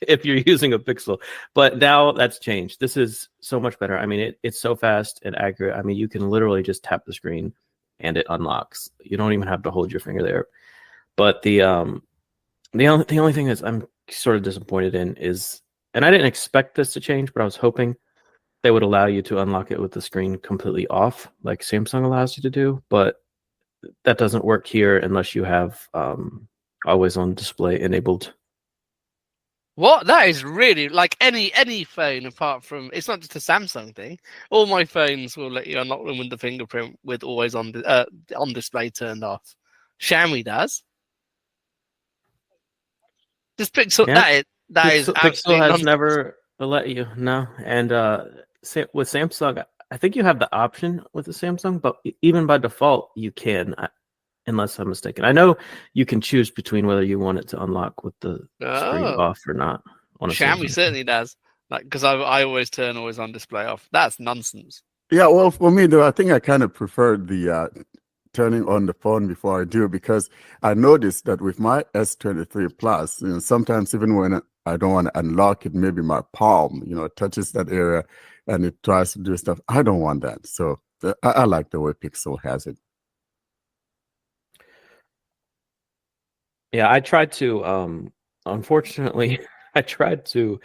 if you're using a Pixel. But now that's changed. This is so much better. I mean, it's so fast and accurate. I mean, you can literally just tap the screen and it unlocks. You don't even have to hold your finger there. But the only thing that I'm sort of disappointed in is, and I didn't expect this to change, but I was hoping they would allow you to unlock it with the screen completely off, like Samsung allows you to do. But that doesn't work here unless you have always on display enabled. What? That is really like any phone apart from, it's not just a Samsung thing. All my phones will let you unlock them with the fingerprint with always on display turned off. Xiaomi does. Just Pixel. Yeah. That is Pixel absolutely has nonsense. never let you. No, and with Samsung, I think you have the option with the Samsung, but even by default, you can, unless I'm mistaken. I know you can choose between whether you want it to unlock with the screen off or not. On a Xiaomi Samsung. certainly does. Like, because I always turn always on display off. That's nonsense. Yeah, well, for me though, I think I kind of prefer the turning on the phone before I do, because I noticed that with my S23 Plus, sometimes even when I don't want to unlock it, maybe my palm, touches that area and it tries to do stuff. I don't want that. So I like the way Pixel has it. Yeah, I tried to. Unfortunately, I tried to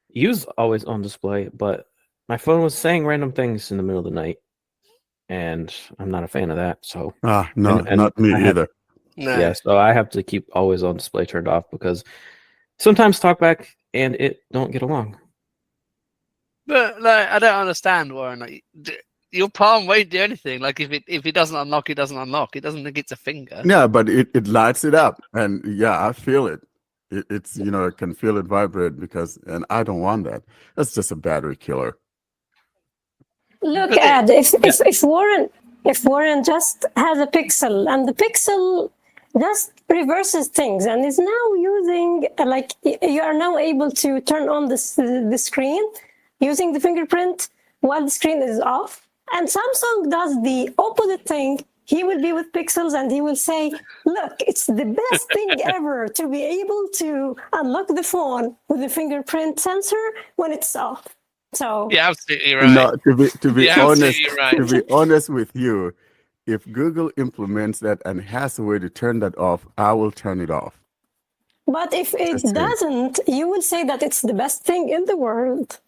use always on display, but my phone was saying random things in the middle of the night, and I'm not a fan of that. So no, and not me either. No. Yeah, so I have to keep always on display turned off because sometimes talkback and it don't get along. But like, I don't understand, Warren. Like, your palm won't do anything. Like if it doesn't unlock, it doesn't unlock. It doesn't think it's a finger. Yeah, but it lights it up, and yeah, I feel it. It's it can feel it vibrate and I don't want that. That's just a battery killer. Look, But Ed, if Warren just has a Pixel and the Pixel just reverses things and is now using like you are now able to turn on the screen using the fingerprint while the screen is off, and Samsung does the opposite thing. He will be with Pixels and he will say, look, it's the best thing ever to be able to unlock the phone with the fingerprint sensor when it's off. So yeah, absolutely right. No, to be Yeah, honest, absolutely right. to be honest with you, if Google implements that and has a way to turn that off, I will turn it off. but if it doesn't, you will say that it's the best thing in the world.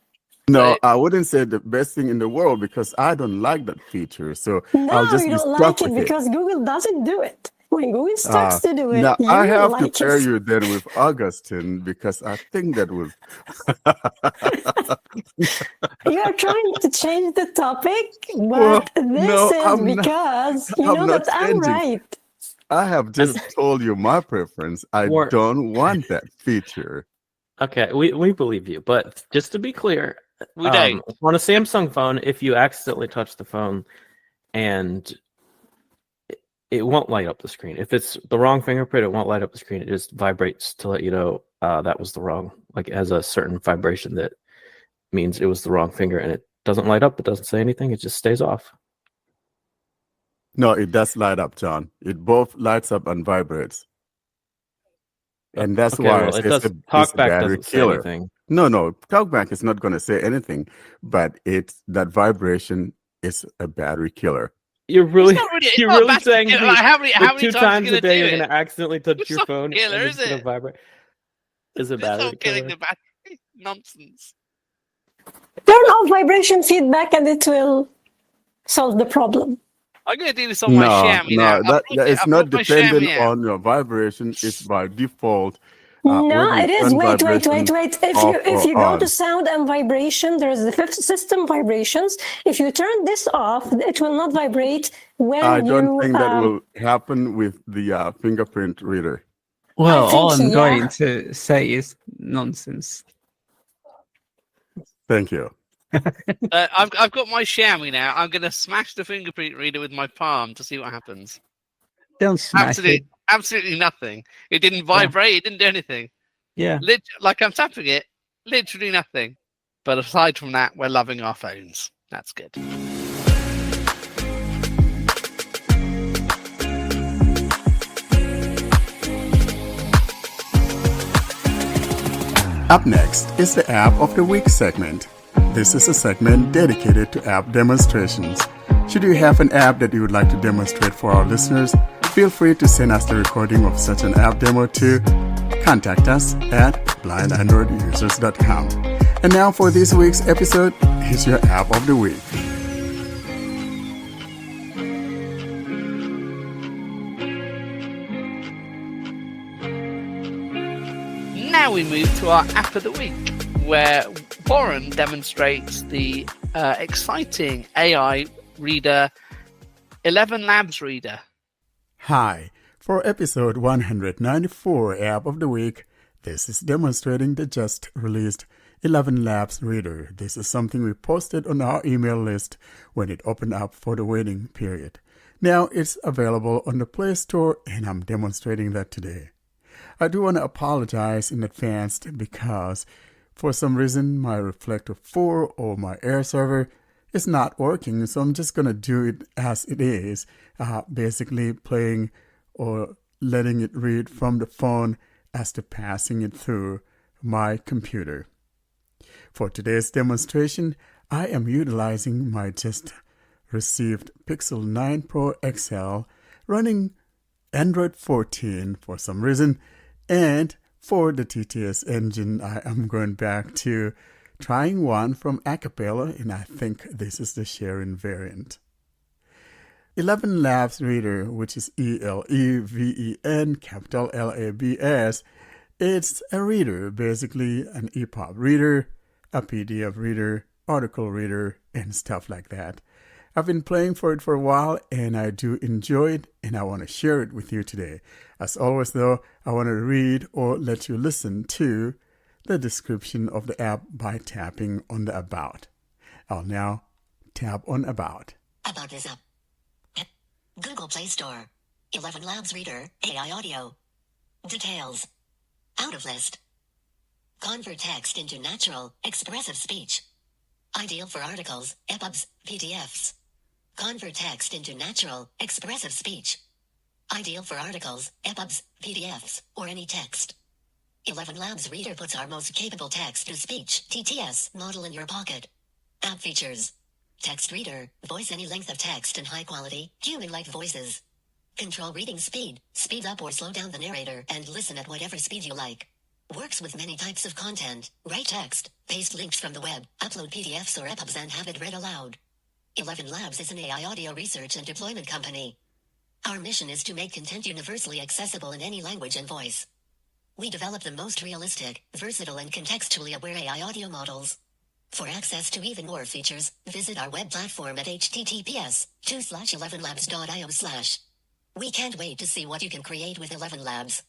No, Right. I wouldn't say the best thing in the world because I don't like that feature. So No, I'll just you be don't stuck like it with because Google doesn't do it. When Google starts to do it, Now you I have like to pair it. you then with Augustine because I think that will. You are trying to change the topic, Well, but this no, is I'm not- because you I'm know not that I'm changing. right. I have just told you my preference. I Warren- don't want that feature. Okay, we believe you, but just to be clear, We don't. on a Samsung phone, if you accidentally touch the phone and it won't light up the screen. If it's the wrong fingerprint, it won't light up the screen. It just vibrates to let you know that was the wrong, like it has a certain vibration that means it was the wrong finger, and it doesn't light up. It doesn't say anything. It just stays off. No, it does light up, John. It both lights up and vibrates. And that's Okay, why well, it it's does. a Talkback battery doesn't say killer. anything. No, TalkBack is not going to say anything, but it's that vibration is a battery killer. You're really, It's not really, it's you're not a really battery saying killer. the- Like, how many the 2 times times are you a gonna day do you're it? going to accidentally touch It's your not phone killer, and it's is going to it? vibrate. Is a It's battery not killing killer. the battery. Nonsense. Turn off vibration feedback and it will solve the problem. I'm gonna do this on my Xiaomi now. that is I've not brought my dependent Xiaomi out. on your vibration. It's by default. No, whether it you is. turn Wait. vibration If you go on. to sound and vibration, there is the fifth system vibrations. If you turn this off, it will not vibrate when I don't you. think that will happen with the fingerprint reader. Well, I think, all I'm yeah. going to say is nonsense. Thank you. I've got my Xiaomi now. I'm going to smash the fingerprint reader with my palm to see what happens. Don't smash it. Absolutely nothing. It didn't vibrate. It didn't do anything. Yeah. Like I'm tapping it, literally nothing. But aside from that, we're loving our phones. That's good. Up next is the App of the Week segment. This is a segment dedicated to app demonstrations. Should you have an app that you would like to demonstrate for our listeners, feel free to send us the recording of such an app demo to contact us at blindandroidusers.com. And now for this week's episode, here's your App of the Week. Now we move to our App of the Week, where Warren demonstrates the exciting AI reader, ElevenLabs Reader. Hi, for episode 194 App of the Week, this is demonstrating the just released ElevenLabs Reader. This is something we posted on our email list when it opened up for the waiting period. Now it's available on the Play Store, and I'm demonstrating that today. I do want to apologize in advance because for some reason my Reflector 4 or my Air server is not working, so I'm just going to do it as it is, basically playing or letting it read from the phone as to passing it through my computer. For today's demonstration, I am utilizing my just received Pixel 9 Pro XL running Android 14 for some reason. And for the TTS engine, I am going back to trying one from Acapella, and I think this is the Sharon variant. ElevenLabs Reader, which is ELEVEN, capital LABS, it's a reader, basically an EPUB reader, a PDF reader, article reader, and stuff like that. I've been playing for it for a while, and I do enjoy it, and I want to share it with you today. As always, though, I want to read or let you listen to the description of the app by tapping on the About. I'll now tap on About. About this app. Google Play Store. ElevenLabs Reader, AI Audio. Details. Out of list. Convert text into natural, expressive speech. Ideal for articles, EPUBs, PDFs. Convert text into natural, expressive speech. Ideal for articles, EPUBs, PDFs, or any text. ElevenLabs Reader puts our most capable text-to-speech (TTS) model in your pocket. App features. Text reader, voice any length of text and high-quality, human-like voices. Control reading speed, speed up or slow down the narrator and listen at whatever speed you like. Works with many types of content. Write text, paste links from the web, upload PDFs or EPUBs and have it read aloud. ElevenLabs is an AI audio research and deployment company. Our mission is to make content universally accessible in any language and voice. We develop the most realistic, versatile and contextually aware AI audio models. For access to even more features, visit our web platform at https://elevenlabs.io/. We can't wait to see what you can create with ElevenLabs.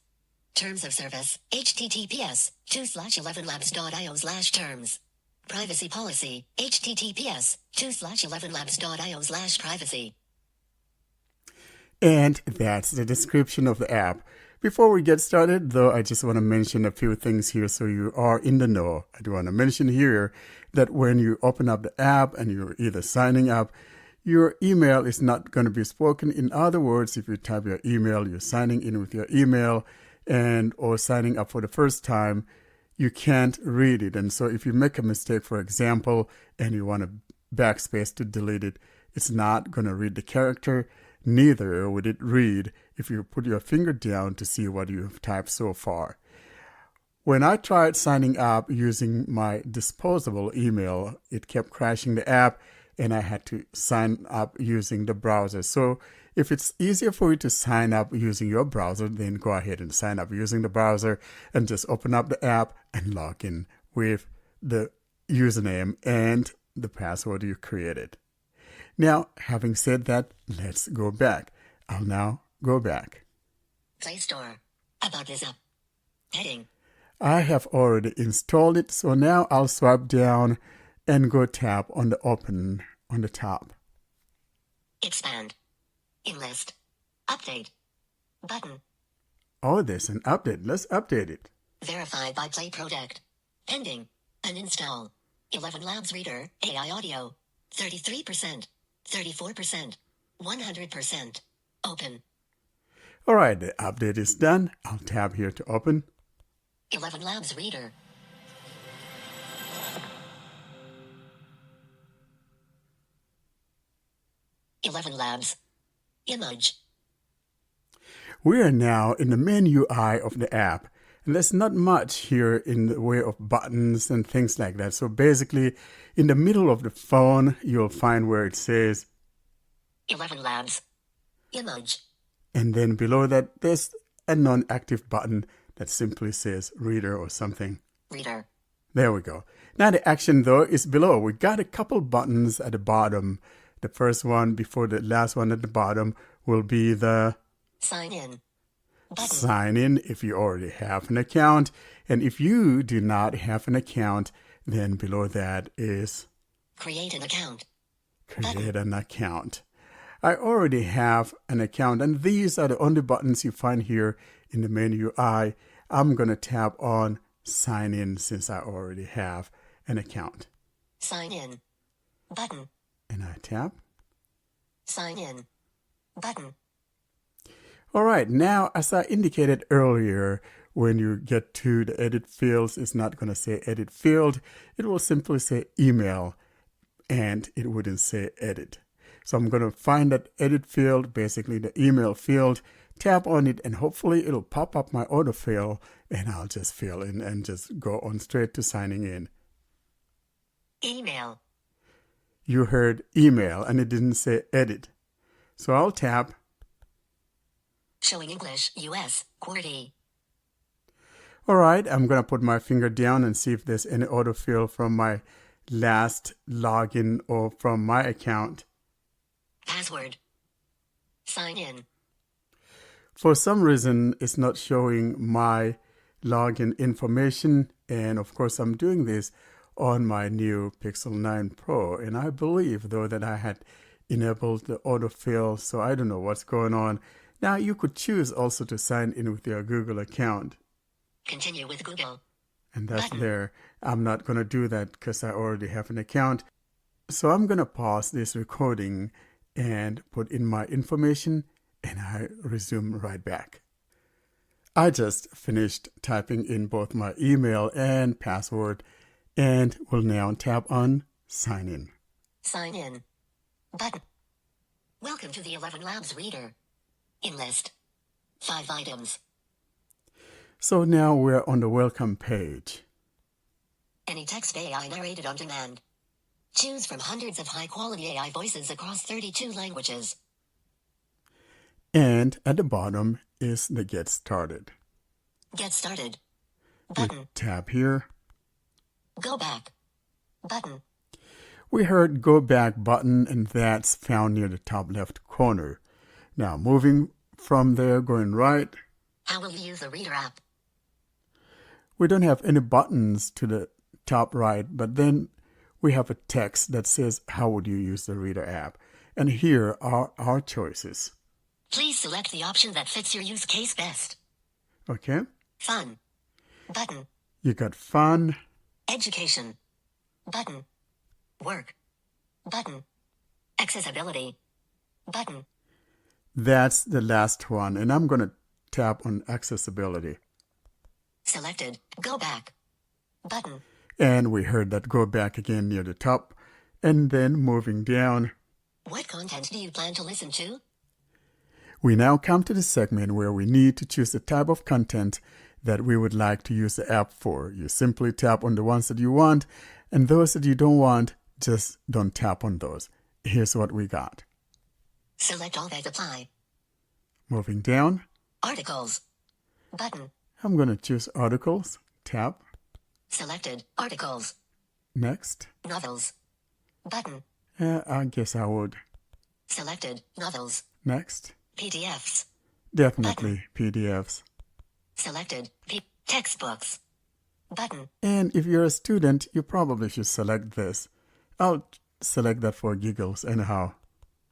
Terms of service, https://elevenlabs.io/terms. Privacy policy, https://elevenlabs.io/privacy. And that's the description of the app. Before we get started, though, I just want to mention a few things here so you are in the know. I do want to mention here that when you open up the app and you're either signing up, your email is not going to be spoken. In other words, if you type your email, you're signing in with your email and or signing up for the first time, you can't read it. And so if you make a mistake, for example, and you want to backspace to delete it, it's not going to read the character. Neither would it read if you put your finger down to see what you have typed so far. When I tried signing up using my disposable email, it kept crashing the app and I had to sign up using the browser. So if it's easier for you to sign up using your browser, then go ahead and sign up using the browser and just open up the app and log in with the username and the password you created. Now, having said that, let's go back. I'll now go back. Play Store. About this app. Heading. I have already installed it, so now I'll swipe down and go tap on the open on the top. Expand. In list. Update. Button. Oh, there's an update. Let's update it. Verified by Play Product. Pending. Uninstall. 11Labs Reader, AI Audio. 33%. 34%. 100%. Open. All right, the update is done. I'll tap here to open. 11Labs Reader. ElevenLabs. Image. We are now in the main UI of the app, and there's not much here in the way of buttons and things like that. So basically, in the middle of the phone, you'll find where it says, 11Labs. Image. and then below that, there's a non-active button that simply says Reader or something. Reader. There we go. Now the action, though, is below. We got a couple buttons at the bottom. The first one before the last one at the bottom will be the Sign in. Button. sign in if you already have an account. And if you do not have an account, then below that is Create an account. create an account. I already have an account, and these are the only buttons you find here in the main UI. I'm going to tap on sign in since I already have an account. Sign in. Button. And I tap. Sign in. Button. All right, now as I indicated earlier, when you get to the edit fields, it's not going to say edit field. It will simply say email, and it wouldn't say edit. So I'm going to find that edit field, basically the email field, tap on it, and hopefully it'll pop up my autofill, and I'll just fill in and just go on straight to signing in. Email. You heard email, and it didn't say edit. So I'll tap. Showing English, US, QWERTY. All right, I'm going to put my finger down and see if there's any autofill from my last login or from my account. Password. Sign in. For some reason, it's not showing my login information. And of course, I'm doing this on my new Pixel 9 Pro. And I believe, though, that I had enabled the autofill. So I don't know what's going on. Now, you could choose also to sign in with your Google account. Continue with Google. And that's Button. there. I'm not going to do that because I already have an account. So I'm going to pause this recording and put in my information, and I resume right back. I just finished typing in both my email and password and will now tap on Sign In. Sign in. Button. Welcome to the 11Labs Reader. In list. 5 items. So now we're on the welcome page. Any text AI narrated on demand. Choose from hundreds of high-quality AI voices across 32 languages. And at the bottom is the Get Started. Get started. We Button. tap here. Go back. Button. We heard Go Back button, and that's found near the top left corner. Now moving from there, going right. How will you use the Reader app? We don't have any buttons to the top right, but then we have a text that says, how would you use the Reader app? And here are our choices. Please select the option that fits your use case best. Okay, Fun. Button. you got fun, Education. Button. Work. Button. Accessibility. Button. that's the last one, and I'm going to tap on accessibility. Selected. Go back. Button. And we heard that Go Back again near the top, and then moving down. What content do you plan to listen to? We now come to the segment where we need to choose the type of content that we would like to use the app for. You simply tap on the ones that you want, and those that you don't want, just don't tap on those. Here's what we got. Select all that apply. Moving down, Articles. Button. I'm going to choose articles. Tap. Selected. Articles. Next. Novels. Button. I guess I would. Selected. Novels. Next. PDFs. Definitely PDFs. Selected. Textbooks. Button. And if you're a student, you probably should select this. I'll select that for giggles anyhow.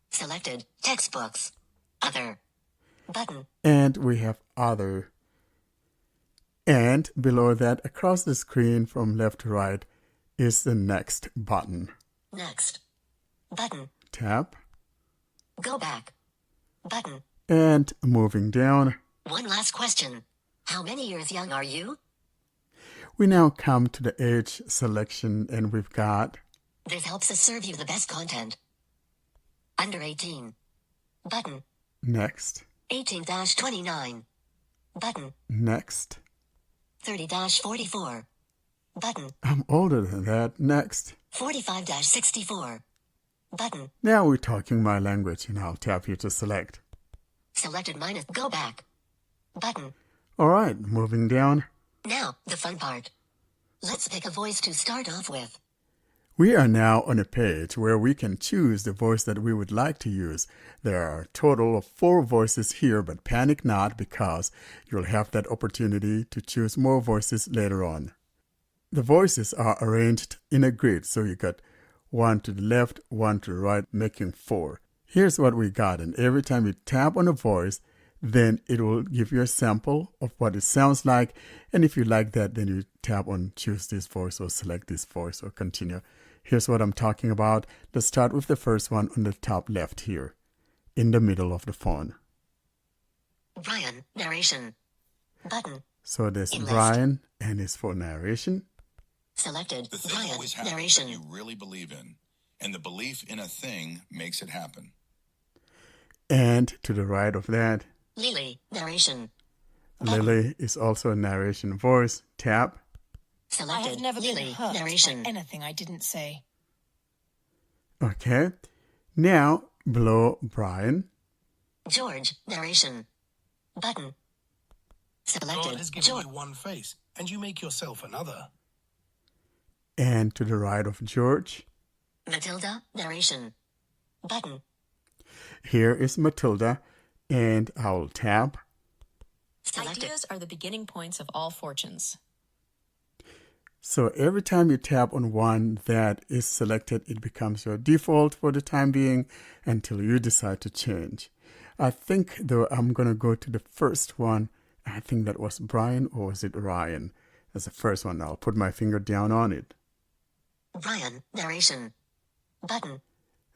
Selected. Textbooks. Other. Button. And we have other. And below that, across the screen from left to right, is the next button. Next. Button. Tap. Go back. Button. And moving down, One last question. How many years young are you? we now come to the age selection, and we've got This helps us serve you the best content. Under 18. Button. next, 18-29. Button. next. 30-44. Button. I'm older than that. Next. 45-64. Button. Now we're talking my language, and I'll tap here to select. Selected minus go back. Button. All right, moving down. Now, the fun part. Let's pick a voice to start off with. We are now on a page where we can choose the voice that we would like to use. There are a total of 4 voices here, but panic not because you'll have that opportunity to choose more voices later on. The voices are arranged in a grid, so you got 1 to the left, 1 to the right, making 4. Here's what we got, and every time you tap on a voice, then it will give you a sample of what it sounds like, and if you like that, then you tap on choose this voice or select this voice or continue. Here's what I'm talking about. Let's start with the first one on the top left here, in the middle of the phone. Brian, narration. Button. So there's In list. Brian, and it's for narration. Selected. The thing Brian, always happens narration. that you really believe in, and the belief in a thing makes it happen. And to the right of that, Lily, narration. Lily is also a narration voice. Tap. I Selected. have never Lily, been hurt narration. by anything I didn't say. Okay. Now, below Brian, George, narration. Button. God Selected. has given George. you one face, and you make yourself another. and to the right of George, Matilda, narration. Button. here is Matilda, and I'll tap. Selected. Ideas are the beginning points of all fortunes. So every time you tap on one that is selected, it becomes your default for the time being until you decide to change. I think, though, I'm going to go to the first one. I think that was Brian, or was it Ryan? That's the first one. I'll put my finger down on it. Brian, narration. Button.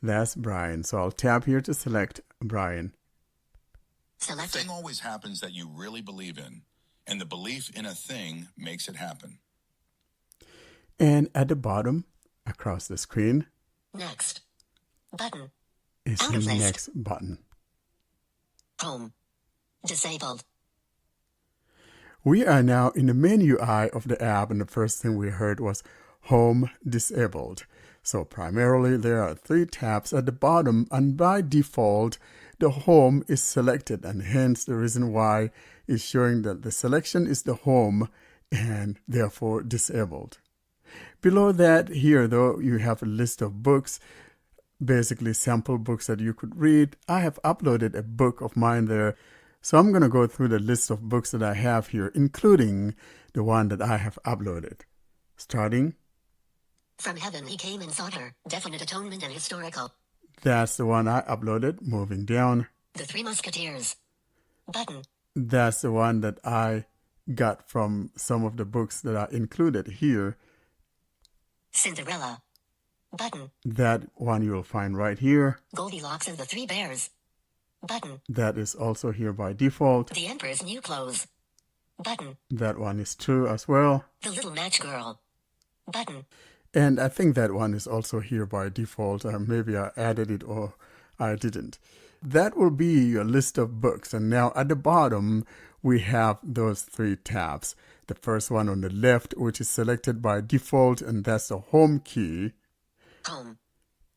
That's Brian. So I'll tap here to select Brian. The Selected. thing always happens that you really believe in, and the belief in a thing makes it happen. And at the bottom, across the screen, Next. Button. is Out the of list. next button. Home. Disabled. We are now in the menu eye of the app, and the first thing we heard was Home Disabled. So primarily there are 3 tabs at the bottom, and by default the home is selected, and hence the reason why is showing that the selection is the home and therefore disabled. Below that here though, you have a list of books, basically sample books that you could read. I have uploaded a book of mine there, so I'm going to go through the list of books that I have here, including the one that I have uploaded. Starting, From Heaven He Came and Sought Her. Definite Atonement and Historical. that's the one I uploaded. Moving down, The Three Musketeers. Button. that's the one that I got from some of the books that are included here. Cinderella. Button. That one you'll find right here. Goldilocks and the Three Bears. Button. That is also here by default. The Emperor's New Clothes. Button. That one is true as well. The Little Match Girl. Button. And I think that one is also here by default. Maybe I added it or I didn't. That will be your list of books. And now at the bottom, we have those 3 tabs. The first one on the left, which is selected by default, and that's the home key. Home.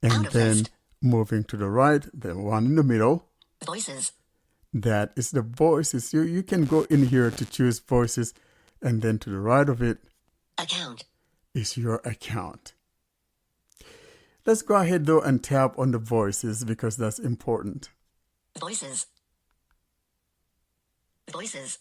And Out of then list. moving to the right, the one in the middle, Voices. that is the voices. You can go in here to choose voices, and then to the right of it Account. is your account. Let's go ahead though and tap on the voices because that's important. Voices. Voices.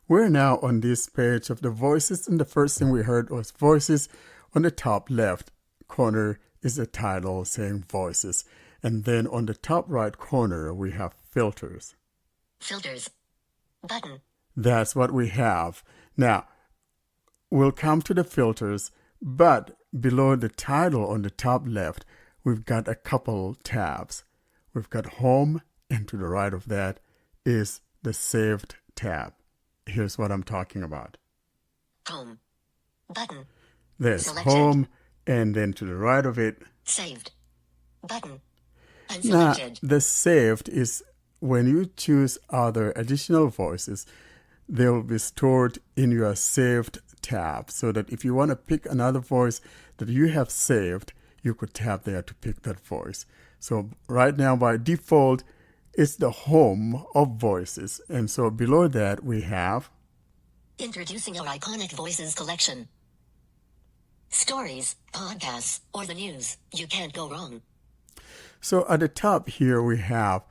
We're now on this page of the voices, and the first thing we heard was voices. On the top left corner is the title saying voices. And then on the top right corner, we have filters. Filters. Button. That's what we have. Now, we'll come to the filters, but below the title on the top left, we've got a couple tabs. We've got home, and to the right of that is the saved tab. Here's what I'm talking about. Home. Button. There's Selected. home, and then to the right of it. Saved. Button. Now, Unselected. the saved is when you choose other additional voices, they will be stored in your saved tab, so that if you want to pick another voice that you have saved, you could tap there to pick that voice. So right now, by default, it's the home of voices. And so below that, we have Introducing our iconic voices collection. Stories, podcasts, or the news. You can't go wrong. So at the top here, we have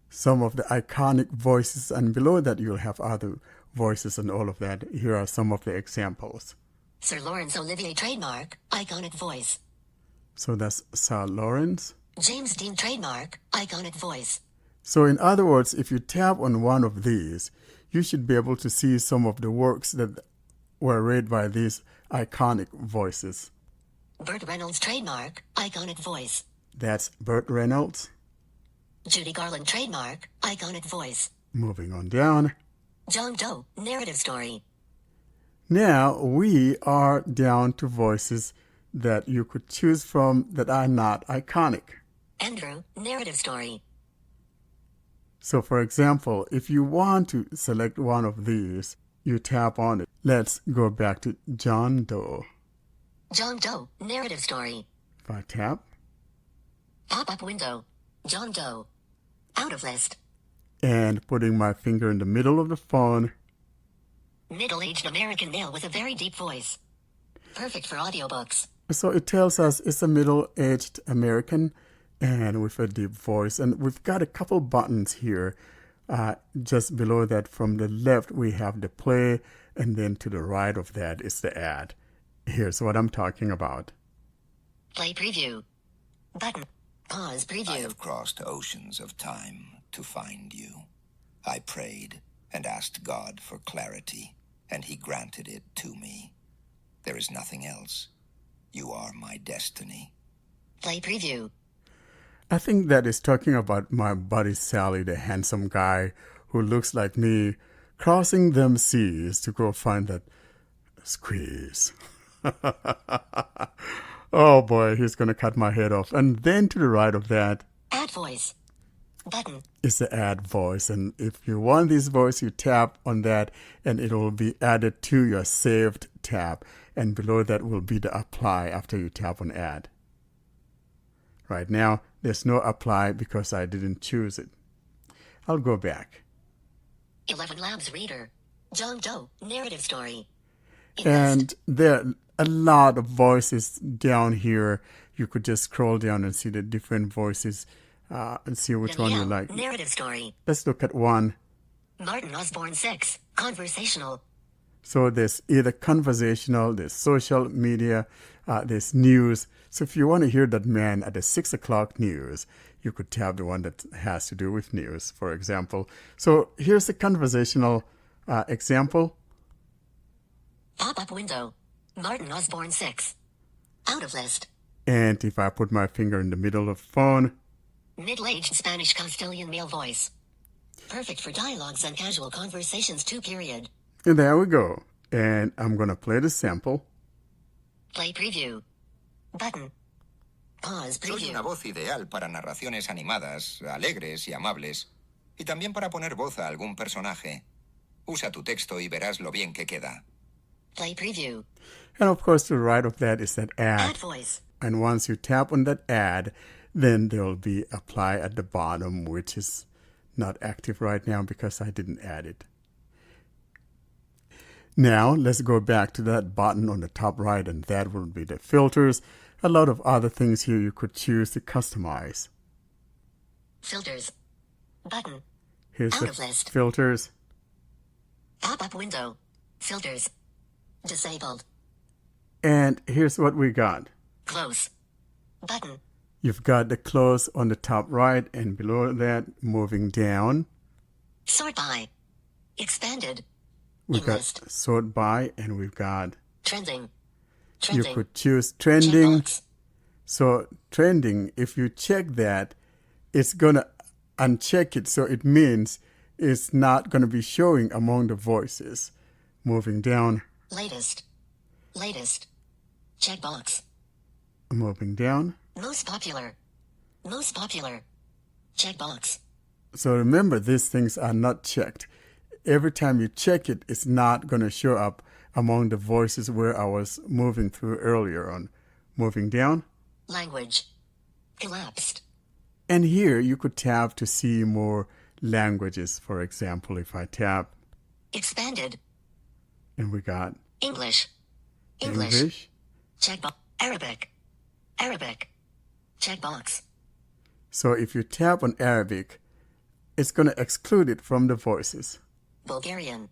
some of the iconic voices, and below that, you'll have other voices and all of that. Here are some of the examples. Sir Laurence Olivier trademark, iconic voice. So that's Sir Lawrence. James Dean trademark, iconic voice. So in other words, if you tap on one of these, you should be able to see some of the works that were read by these iconic voices. Burt Reynolds trademark, iconic voice. That's Burt Reynolds. Judy Garland trademark, iconic voice. Moving on down. John Doe, narrative story. Now we are down to voices that you could choose from that are not iconic. Andrew, narrative story. So for example, if you want to select one of these, you tap on it. Let's go back to John Doe. John Doe, narrative story. If I tap, Pop-up window. John Doe. Out of list. and putting my finger in the middle of the phone. Middle-aged American male with a very deep voice. Perfect for audiobooks. So it tells us it's a middle-aged American and with a deep voice. And we've got a couple buttons here. Just below that, from the left, we have the play, and then to the right of that is the ad. Here's what I'm talking about. Play preview. Button. Pause preview. I have crossed oceans of time to find you. I prayed and asked God for clarity, and he granted it to me. There is nothing else. You are my destiny. Play preview. I think that is talking about my buddy Sally, the handsome guy who looks like me, crossing them seas to go find that squeeze. Oh boy, he's going to cut my head off. And then to the right of that Add voice. Button. is the add voice. And if you want this voice, you tap on that and it will be added to your saved tab. And below that will be the apply after you tap on add. Right now, there's no apply because I didn't choose it. I'll go back. ElevenLabs Reader. John Doe, narrative story. And there are a lot of voices down here. You could just scroll down and see the different voices and see which one you like. Narrative story. Let's look at one. Martin Osborne 6. Conversational. So there's either conversational, there's social media, there's news. So if you want to hear that man at the 6 o'clock news, you could tap the one that has to do with news, for example. So here's a conversational example. Pop-up window. Martin Osborne 6. Out of list. And if I put my finger in the middle of the phone. Middle-aged Spanish Castilian male voice. Perfect for dialogues and casual conversations too, period. And there we go. And I'm going to play the sample. Play preview. Button. Pause Soy preview. una voz ideal para narraciones animadas, alegres y amables, y también para poner voz a algún personaje. Usa tu texto y verás lo bien que queda. Play preview. And of course, to the right of that is that ad. Add voice. And once you tap on that ad, then there will be apply at the bottom, which is not active right now because I didn't add it. Now, let's go back to that button on the top right, and that will be the filters. A lot of other things here you could choose to customize. Filters. Button. Here's Out the of list. filters. Pop-up window. Filters. Disabled. And here's what we got. Close. Button. You've got the close on the top right, and below that, moving down, Sort by. Expanded. we've got List. sort by, and we've got, Trending. you Trending. could choose trending. Checkbox. So trending, if you check that, it's going to uncheck it. So it means it's not going to be showing among the voices. Moving down, Latest. Latest. Checkbox. moving down. Most popular. Most popular. Checkbox. So remember, these things are not checked. Every time you check it, it's not going to show up among the voices where I was moving through earlier on. Moving down. Language. Collapsed. And here you could tap to see more languages. For example, if I tap, Expanded. and we got English. English. English. Checkbox. Arabic. Arabic. Checkbox. So if you tap on Arabic, it's going to exclude it from the voices. Bulgarian.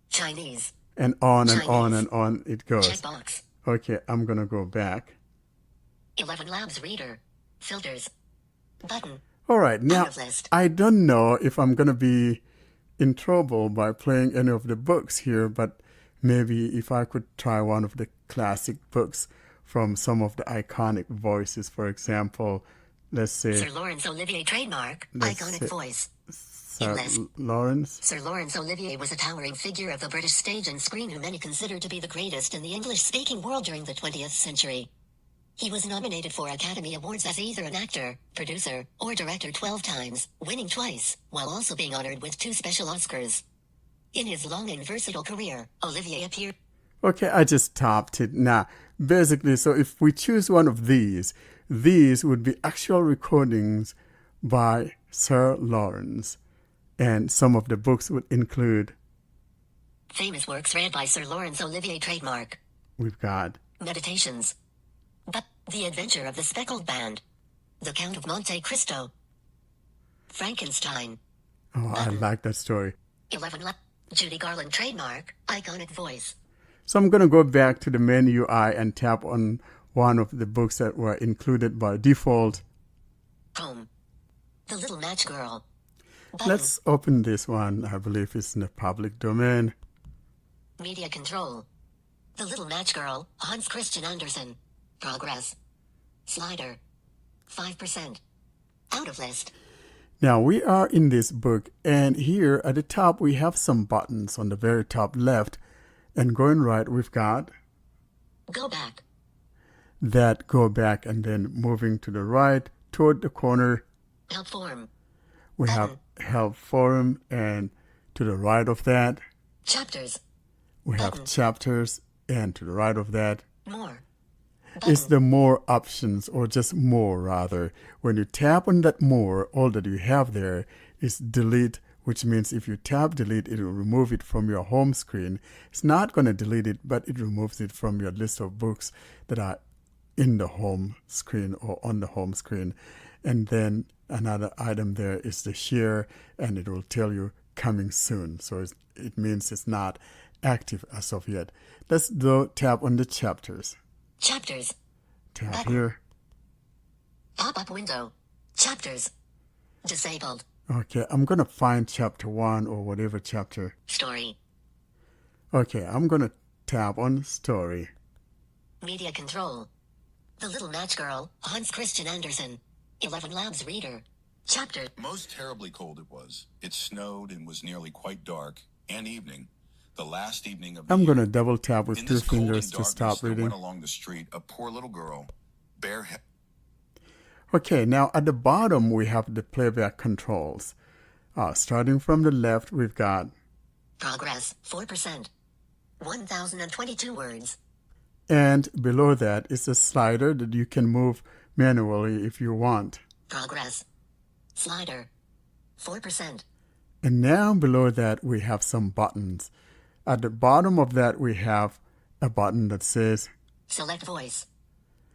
Chinese. And on and Chinese. on and on it goes. Checkbox. Okay, I'm going to go back. ElevenLabs Reader. Filters. Button. All right, now Out of list. I don't know if I'm going to be in trouble by playing any of the books here, but maybe if I could try one of the classic books from some of the iconic voices. For example, let's say Sir Laurence Olivier trademark. Let's Iconic see. voice. Sir List. Lawrence. Sir Laurence Olivier was a towering figure of the British stage and screen who many consider to be the greatest in the English-speaking world during the 20th century. He was nominated for Academy Awards as either an actor, producer, or director 12 times, winning twice, while also being honored with 2 special Oscars. In his long and versatile career, Olivier appeared. Okay, I just tapped it. Now, basically, so if we choose one of these would be actual recordings by Sir Lawrence. And some of the books would include, Famous works read by Sir Laurence Olivier trademark. we've got Meditations. But The Adventure of the Speckled Band. The Count of Monte Cristo. Frankenstein. Oh, I like that story. 11 Judy Garland trademark. Iconic voice. So I'm going to go back to the main UI and tap on one of the books that were included by default. Home. The Little Match Girl. Button. Let's open this one. I believe it's in the public domain. Media Control. The Little Match Girl. Hans Christian Andersen. Progress. Slider. 5%. Out of list. Now we are in this book, and here at the top we have some buttons on the very top left, and going right we've got Go back. that go back, and then moving to the right toward the corner Help form. we have help forum, and to the right of that Chapters. we have Button. chapters, and to the right of that More. is Button. the more options, or just more rather. When you tap on that more, all that you have there is delete, which means if you tap delete, it will remove it from your home screen. It's not going to delete it, but it removes it from your list of books that are in the home screen or on the home screen. And then another item there is the share, and it will tell you coming soon. So it means it's not active as of yet. Let's go tap on the chapters. Chapters. Tap Button. here. Pop-up window. Chapters. Disabled. Okay, I'm going to find chapter 1 or whatever chapter. Story. Okay, I'm going to tap on story. Media Control. The Little Match Girl. Hans Christian Andersen. ElevenLabs Reader. Chapter. Most terribly cold it was. It snowed and was nearly quite dark and evening. The last evening of the I'm year. going to double tap with In 2 this cold and fingers to stop darkness, there reading. went along the street a poor little girl, bareheaded. Okay, now at the bottom we have the playback controls. Starting from the left, we've got, Progress. 4%. 1,022 words. and below that is a slider that you can move manually if you want. Progress. Slider. 4%. And now below that we have some buttons. At the bottom of that we have a button that says Select voice.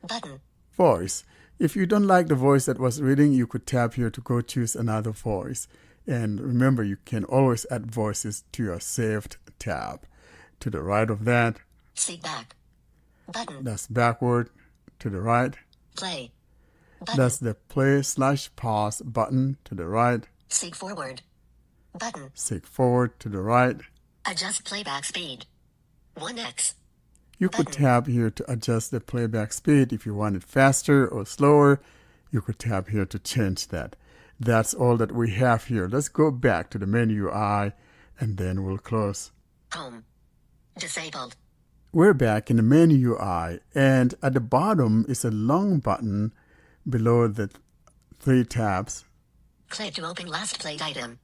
Button. voice. If you don't like the voice that was reading, you could tap here to go choose another voice. And remember, you can always add voices to your saved tab. To the right of that, Seek back. Button. that's backward. To the right, Play. Button. that's the play/pause button. To the right, Seek forward. Button. seek forward. To the right. Adjust playback speed. 1x. You could Button. tap here to adjust the playback speed. If you want it faster or slower, you could tap here to change that. That's all that we have here. Let's go back to the menu UI and then we'll close. Home. Disabled. We're back in the menu UI, and at the bottom is a long button below the 3 tabs. Click to open last played item.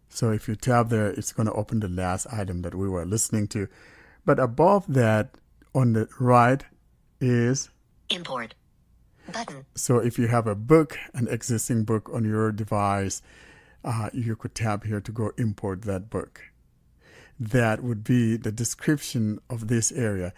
So if you tap there, it's going to open the last item that we were listening to. But above that, on the right is Import. Button. So if you have a book, an existing book on your device, you could tap here to go import that book. That would be the description of this area.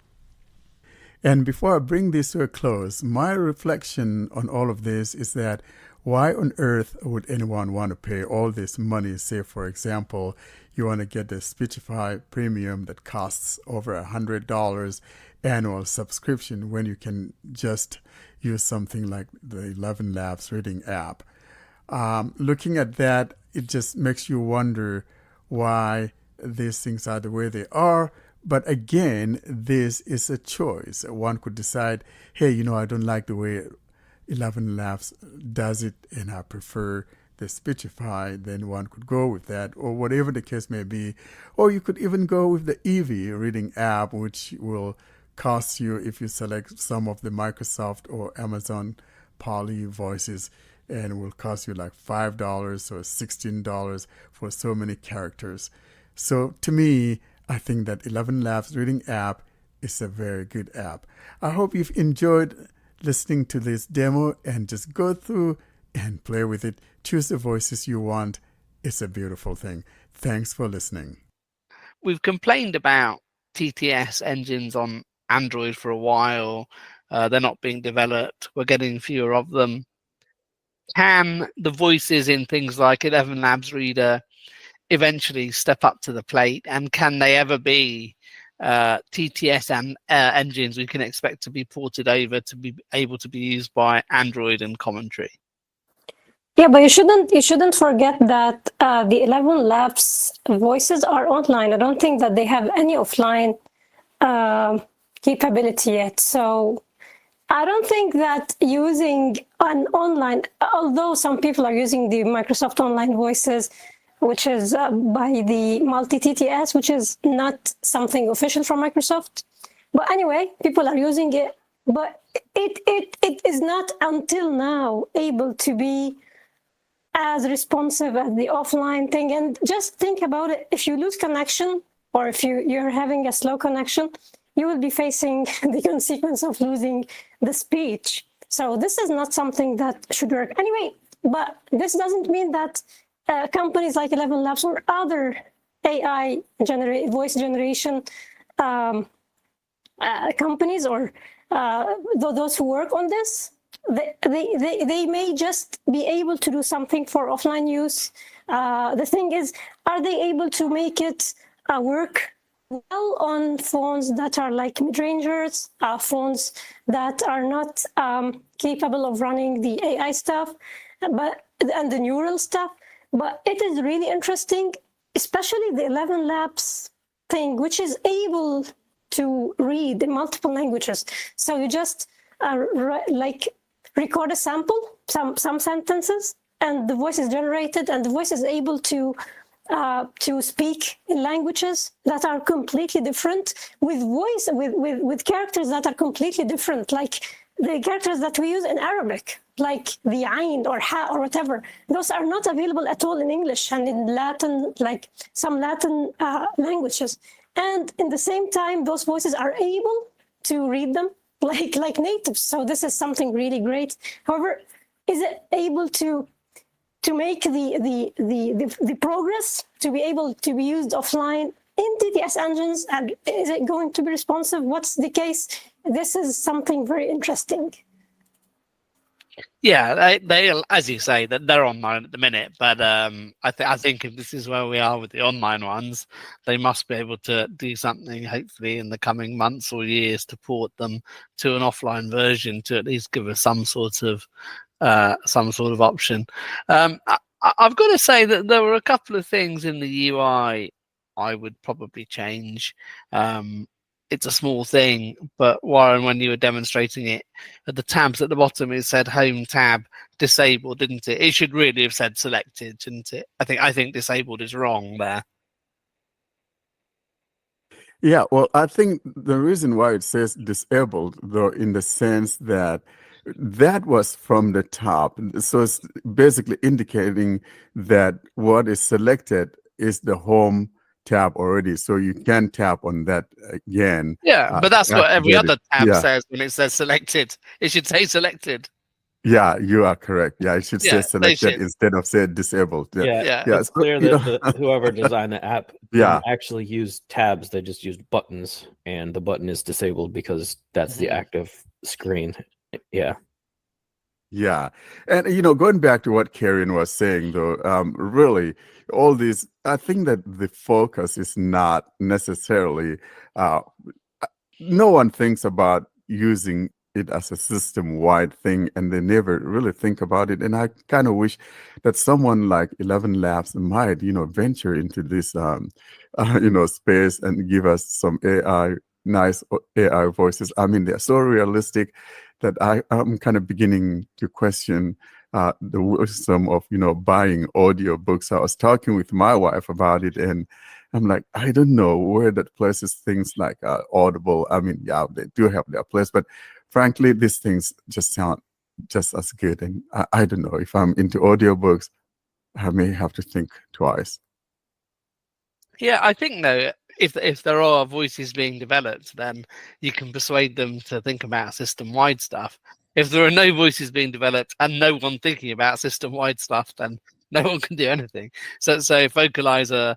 And before I bring this to a close, my reflection on all of this is that why on earth would anyone want to pay all this money? Say, for example, you want to get the Speechify Premium that costs over $100 annual subscription when you can just use something like the ElevenLabs Reading app. Looking at that, it just makes you wonder why these things are the way they are. But again, this is a choice. One could decide, hey, I don't like the way ElevenLabs does it and I prefer the Speechify. Then one could go with that, or whatever the case may be. Or you could even go with the Eevee Reading app, which will cost you, if you select some of the Microsoft or Amazon Poly voices, and will cost you like $5 or $16 for so many characters. So to me, I think that ElevenLabs Reading app is a very good app. I hope you've enjoyed listening to this demo, and just go through and play with it. Choose the voices you want. It's a beautiful thing. Thanks for listening. We've complained about TTS engines on Android for a while. They're not being developed. We're getting fewer of them. Can the voices in things like ElevenLabs Reader eventually step up to the plate, and can they ever be TTS and engines we can expect to be ported over to be able to be used by Android and commentary? Yeah, but you shouldn't forget that the ElevenLabs voices are online. I don't think that they have any offline capability yet. So I don't think that using an online, although some people are using the Microsoft Online Voices, which is by the multi-TTS, which is not something official from Microsoft. But anyway, people are using it. But it is not until now able to be as responsive as the offline thing. And just think about it. If you lose connection, or if you're having a slow connection, you will be facing the consequence of losing the speech. So this is not something that should work. Anyway, but this doesn't mean that companies like ElevenLabs or other AI voice generation companies, or those who work on this, they may just be able to do something for offline use. The thing is, are they able to make it work well on phones that are like mid-rangers, phones that are not capable of running the AI stuff, and the neural stuff? But it is really interesting, especially the ElevenLabs thing, which is able to read in multiple languages. So you just record a sample, some sentences, and the voice is generated, and the voice is able to speak in languages that are completely different, with characters that are completely different, like the characters that we use in Arabic, like the ayn or ha or whatever. Those are not available at all in English and in Latin, like some Latin languages. And in the same time, those voices are able to read them like natives. So this is something really great. However, is it able to make the progress to be able to be used offline in TTS engines? And is it going to be responsive? What's the case? This is something very interesting. Yeah, they as you say, that they're online at the minute, but I think if this is where we are with the online ones, they must be able to do something, hopefully in the coming months or years, to port them to an offline version to at least give us some sort of option. I've got to say that there were a couple of things in the UI I would probably change. It's a small thing, but Warren, when you were demonstrating it, at the tabs at the bottom, it said Home tab disabled, didn't it? It should really have said selected, shouldn't it? I think disabled is wrong there. Yeah, well, I think the reason why it says disabled, though, in the sense that that was from the top. So it's basically indicating that what is selected is the home tab already. So you can tap on that again. Yeah, but that's what every activate it. other tab Yeah. says when it says selected. It should say selected. Yeah, you are correct. Yeah, it should say Yeah, they selected should. instead of say disabled. Yeah. Yeah, Yeah. Yeah, it's so, clear you that know, whoever designed the app Yeah. didn't actually use tabs. They just used buttons, and the button is disabled because that's the active screen. Yeah. Yeah. And, going back to what Karen was saying, though, really, all these, I think that the focus is not necessarily, no one thinks about using it as a system-wide thing, and they never really think about it. And I kind of wish that someone like ElevenLabs might, venture into this, space and give us some nice AI voices. I mean, they're so realistic that I'm kind of beginning to question the wisdom of, buying audiobooks. I was talking with my wife about it, and I'm like, I don't know where that places things like Audible. I mean, yeah, they do have their place, but frankly, these things just sound just as good. And I don't know, if I'm into audiobooks, I may have to think twice. Yeah, I think though, if there are voices being developed, then you can persuade them to think about system-wide stuff. If there are no voices being developed and no one thinking about system-wide stuff, then no one can do anything. So if Vocalizer,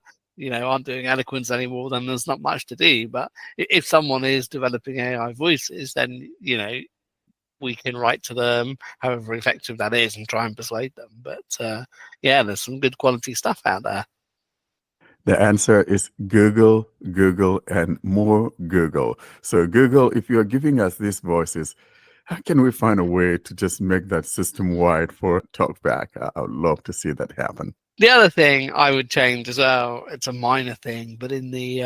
aren't doing eloquence anymore, then there's not much to do. But if someone is developing AI voices, then we can write to them, however effective that is, and try and persuade them. But yeah, there's some good quality stuff out there. The answer is Google, Google, and more Google. So Google, if you're giving us these voices, how can we find a way to just make that system-wide for TalkBack? I would love to see that happen. The other thing I would change as well, it's a minor thing, but in the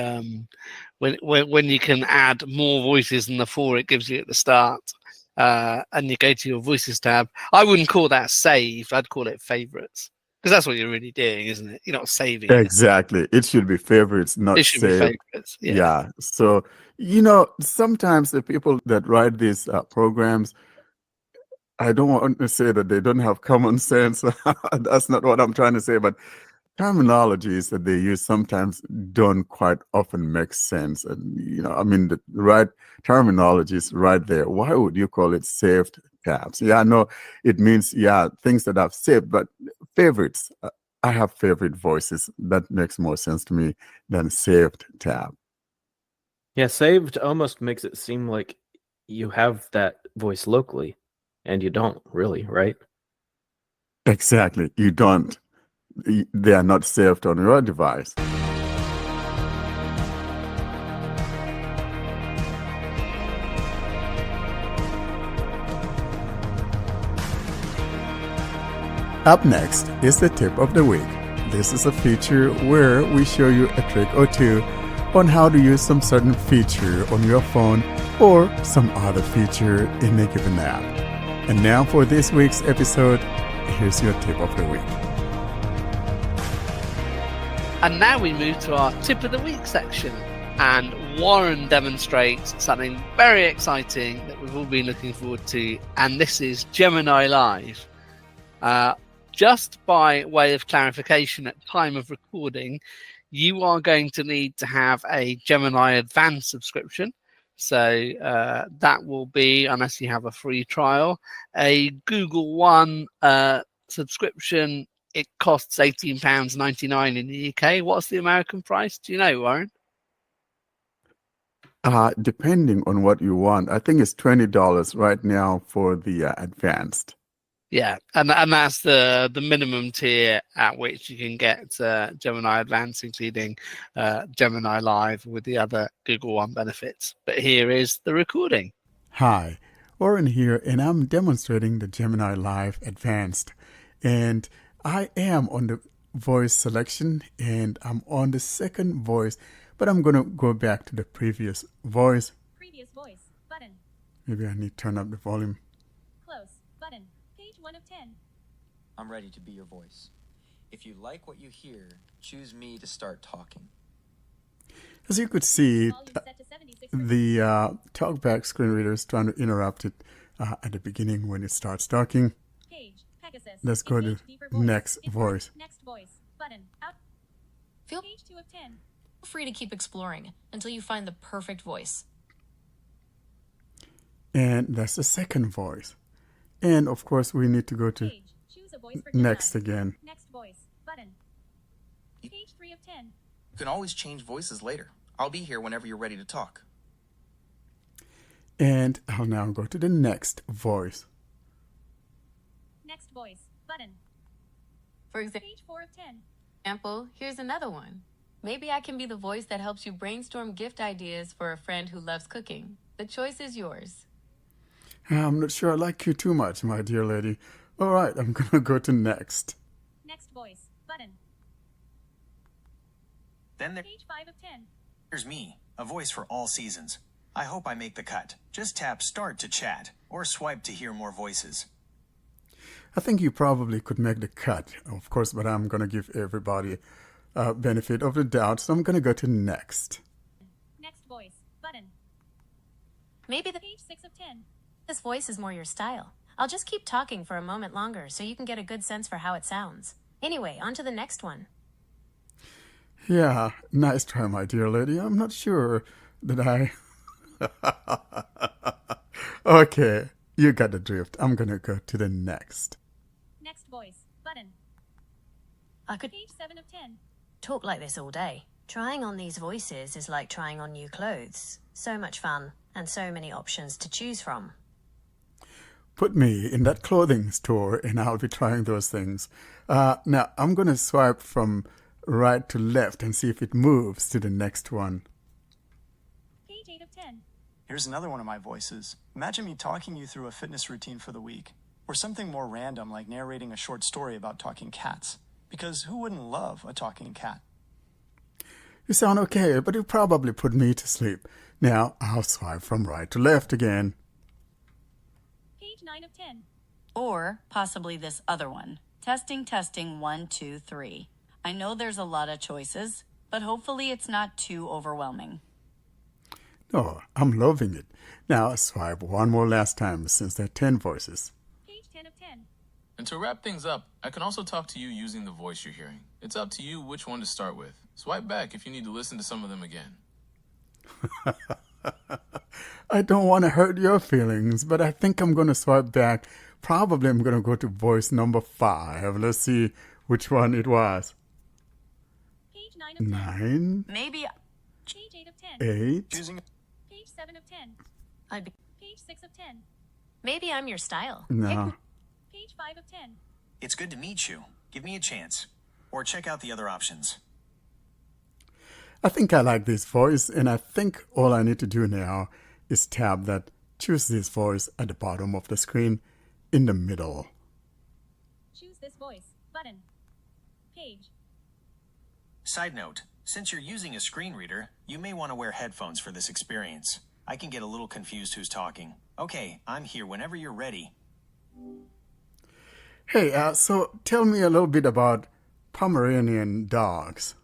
when you can add more voices than the 4 it gives you at the start, and you go to your voices tab, I wouldn't call that saved. I'd call it favorites, because that's what you're really doing, isn't it? You're not saving. Exactly. It should be favorites, not It should be saved. favorites. Yeah. So, sometimes the people that write these programs, I don't want to say that they don't have common sense. That's not what I'm trying to say, but terminologies that they use sometimes don't quite often make sense. And, I mean, the right terminology is right there. Why would you call it saved tabs? Yeah, I know it means, things that I've saved, but favorites, I have favorite voices. That makes more sense to me than saved tab. Yeah, saved almost makes it seem like you have that voice locally, and you don't really, right? Exactly. You don't. They are not saved on your device. Up next is the tip of the week. This is a feature where we show you a trick or two on how to use some certain feature on your phone or some other feature in a given app. And now for this week's episode, here's your tip of the week. And now we move to our tip of the week section. And Warren demonstrates something very exciting that we've all been looking forward to. And this is Gemini Live. Just by way of clarification, at time of recording, you are going to need to have a Gemini Advanced subscription. So that will be, unless you have a free trial, a Google One subscription. It costs £18.99 in the UK. What's the American price? Do you know, Warren? Depending on what you want, I think it's $20 right now for the advanced. Yeah, and that's the minimum tier at which you can get Gemini Advanced, including Gemini Live with the other Google One benefits. But here is the recording. Hi, Oren here, and I'm demonstrating the Gemini Live Advanced. And I am on the voice selection, and I'm on the second voice, but I'm going to go back to the previous voice. Previous voice. Button. Maybe I need to turn up the volume. Close. Button. Page 1 of 10. I'm ready to be your voice. If you like what you hear, choose me to start talking. As you could see, Volume set to 76%. the talkback screen reader is trying to interrupt it at the beginning when it starts talking. Page. Pegasus. Let's go to Engage deeper voice. next voice. Next voice. Button. Out. Feel Page 2 of 10. free to keep exploring until you find the perfect voice. And that's the second voice. And of course, we need to go to Page. Choose a voice for Gemini. next again. Next voice. Button. Page 3 of 10. You can always change voices later. I'll be here whenever you're ready to talk. And I'll now go to the next voice. Next voice. Button. For Page 4 of 10. example, here's another one. Maybe I can be the voice that helps you brainstorm gift ideas for a friend who loves cooking. The choice is yours. I'm not sure I like you too much, my dear lady. All right, I'm going to go to next. Next voice. Button. Then Page 5 of 10. there's me, a voice for all seasons. I hope I make the cut. Just tap start to chat or swipe to hear more voices. I think you probably could make the cut, of course, but I'm going to give everybody benefit of the doubt, so I'm going to go to next. Next voice. Button. Maybe Page 6 of 10. this voice is more your style. I'll just keep talking for a moment longer so you can get a good sense for how it sounds. Anyway, on to the next one. Yeah, nice try, my dear lady. I'm not sure that I... Okay, you got the drift. I'm going to go to the next. Next voice. Button. I could Page 7 of 10. talk like this all day. Trying on these voices is like trying on new clothes. So much fun and so many options to choose from. Put me in that clothing store and I'll be trying those things. Now, I'm going to swipe from right to left and see if it moves to the next one. Page 8 of 10. Here's another one of my voices. Imagine me talking you through a fitness routine for the week, or something more random like narrating a short story about talking cats. Because who wouldn't love a talking cat? You sound okay, but you probably put me to sleep. Now, I'll swipe from right to left again. Page 9 of 10. Or possibly this other one. Testing, 1, 2, 3. I know there's a lot of choices, but hopefully it's not too overwhelming. Oh, I'm loving it. Now, I'll swipe one more last time since there are 10 voices. Page 10 of 10. And to wrap things up, I can also talk to you using the voice you're hearing. It's up to you which one to start with. Swipe back if you need to listen to some of them again. I don't want to hurt your feelings, but I think I'm going to swipe back. Probably I'm going to go to voice number 5. Let's see which one it was. Page 9 of 10. 9. Maybe. Page 8 of 10. 8. Page 7 of 10. I'd be. Page 6 of 10. Maybe I'm your style. No. Page 5 of 10. It's good to meet you. Give me a chance. Or check out the other options. I think I like this voice, and I think all I need to do now is tab that choose this voice at the bottom of the screen in the middle. Choose this voice. Button. Page. Side note, since you're using a screen reader, you may want to wear headphones for this experience. I can get a little confused who's talking. Okay, I'm here whenever you're ready. Hey, so tell me a little bit about Pomeranian dogs.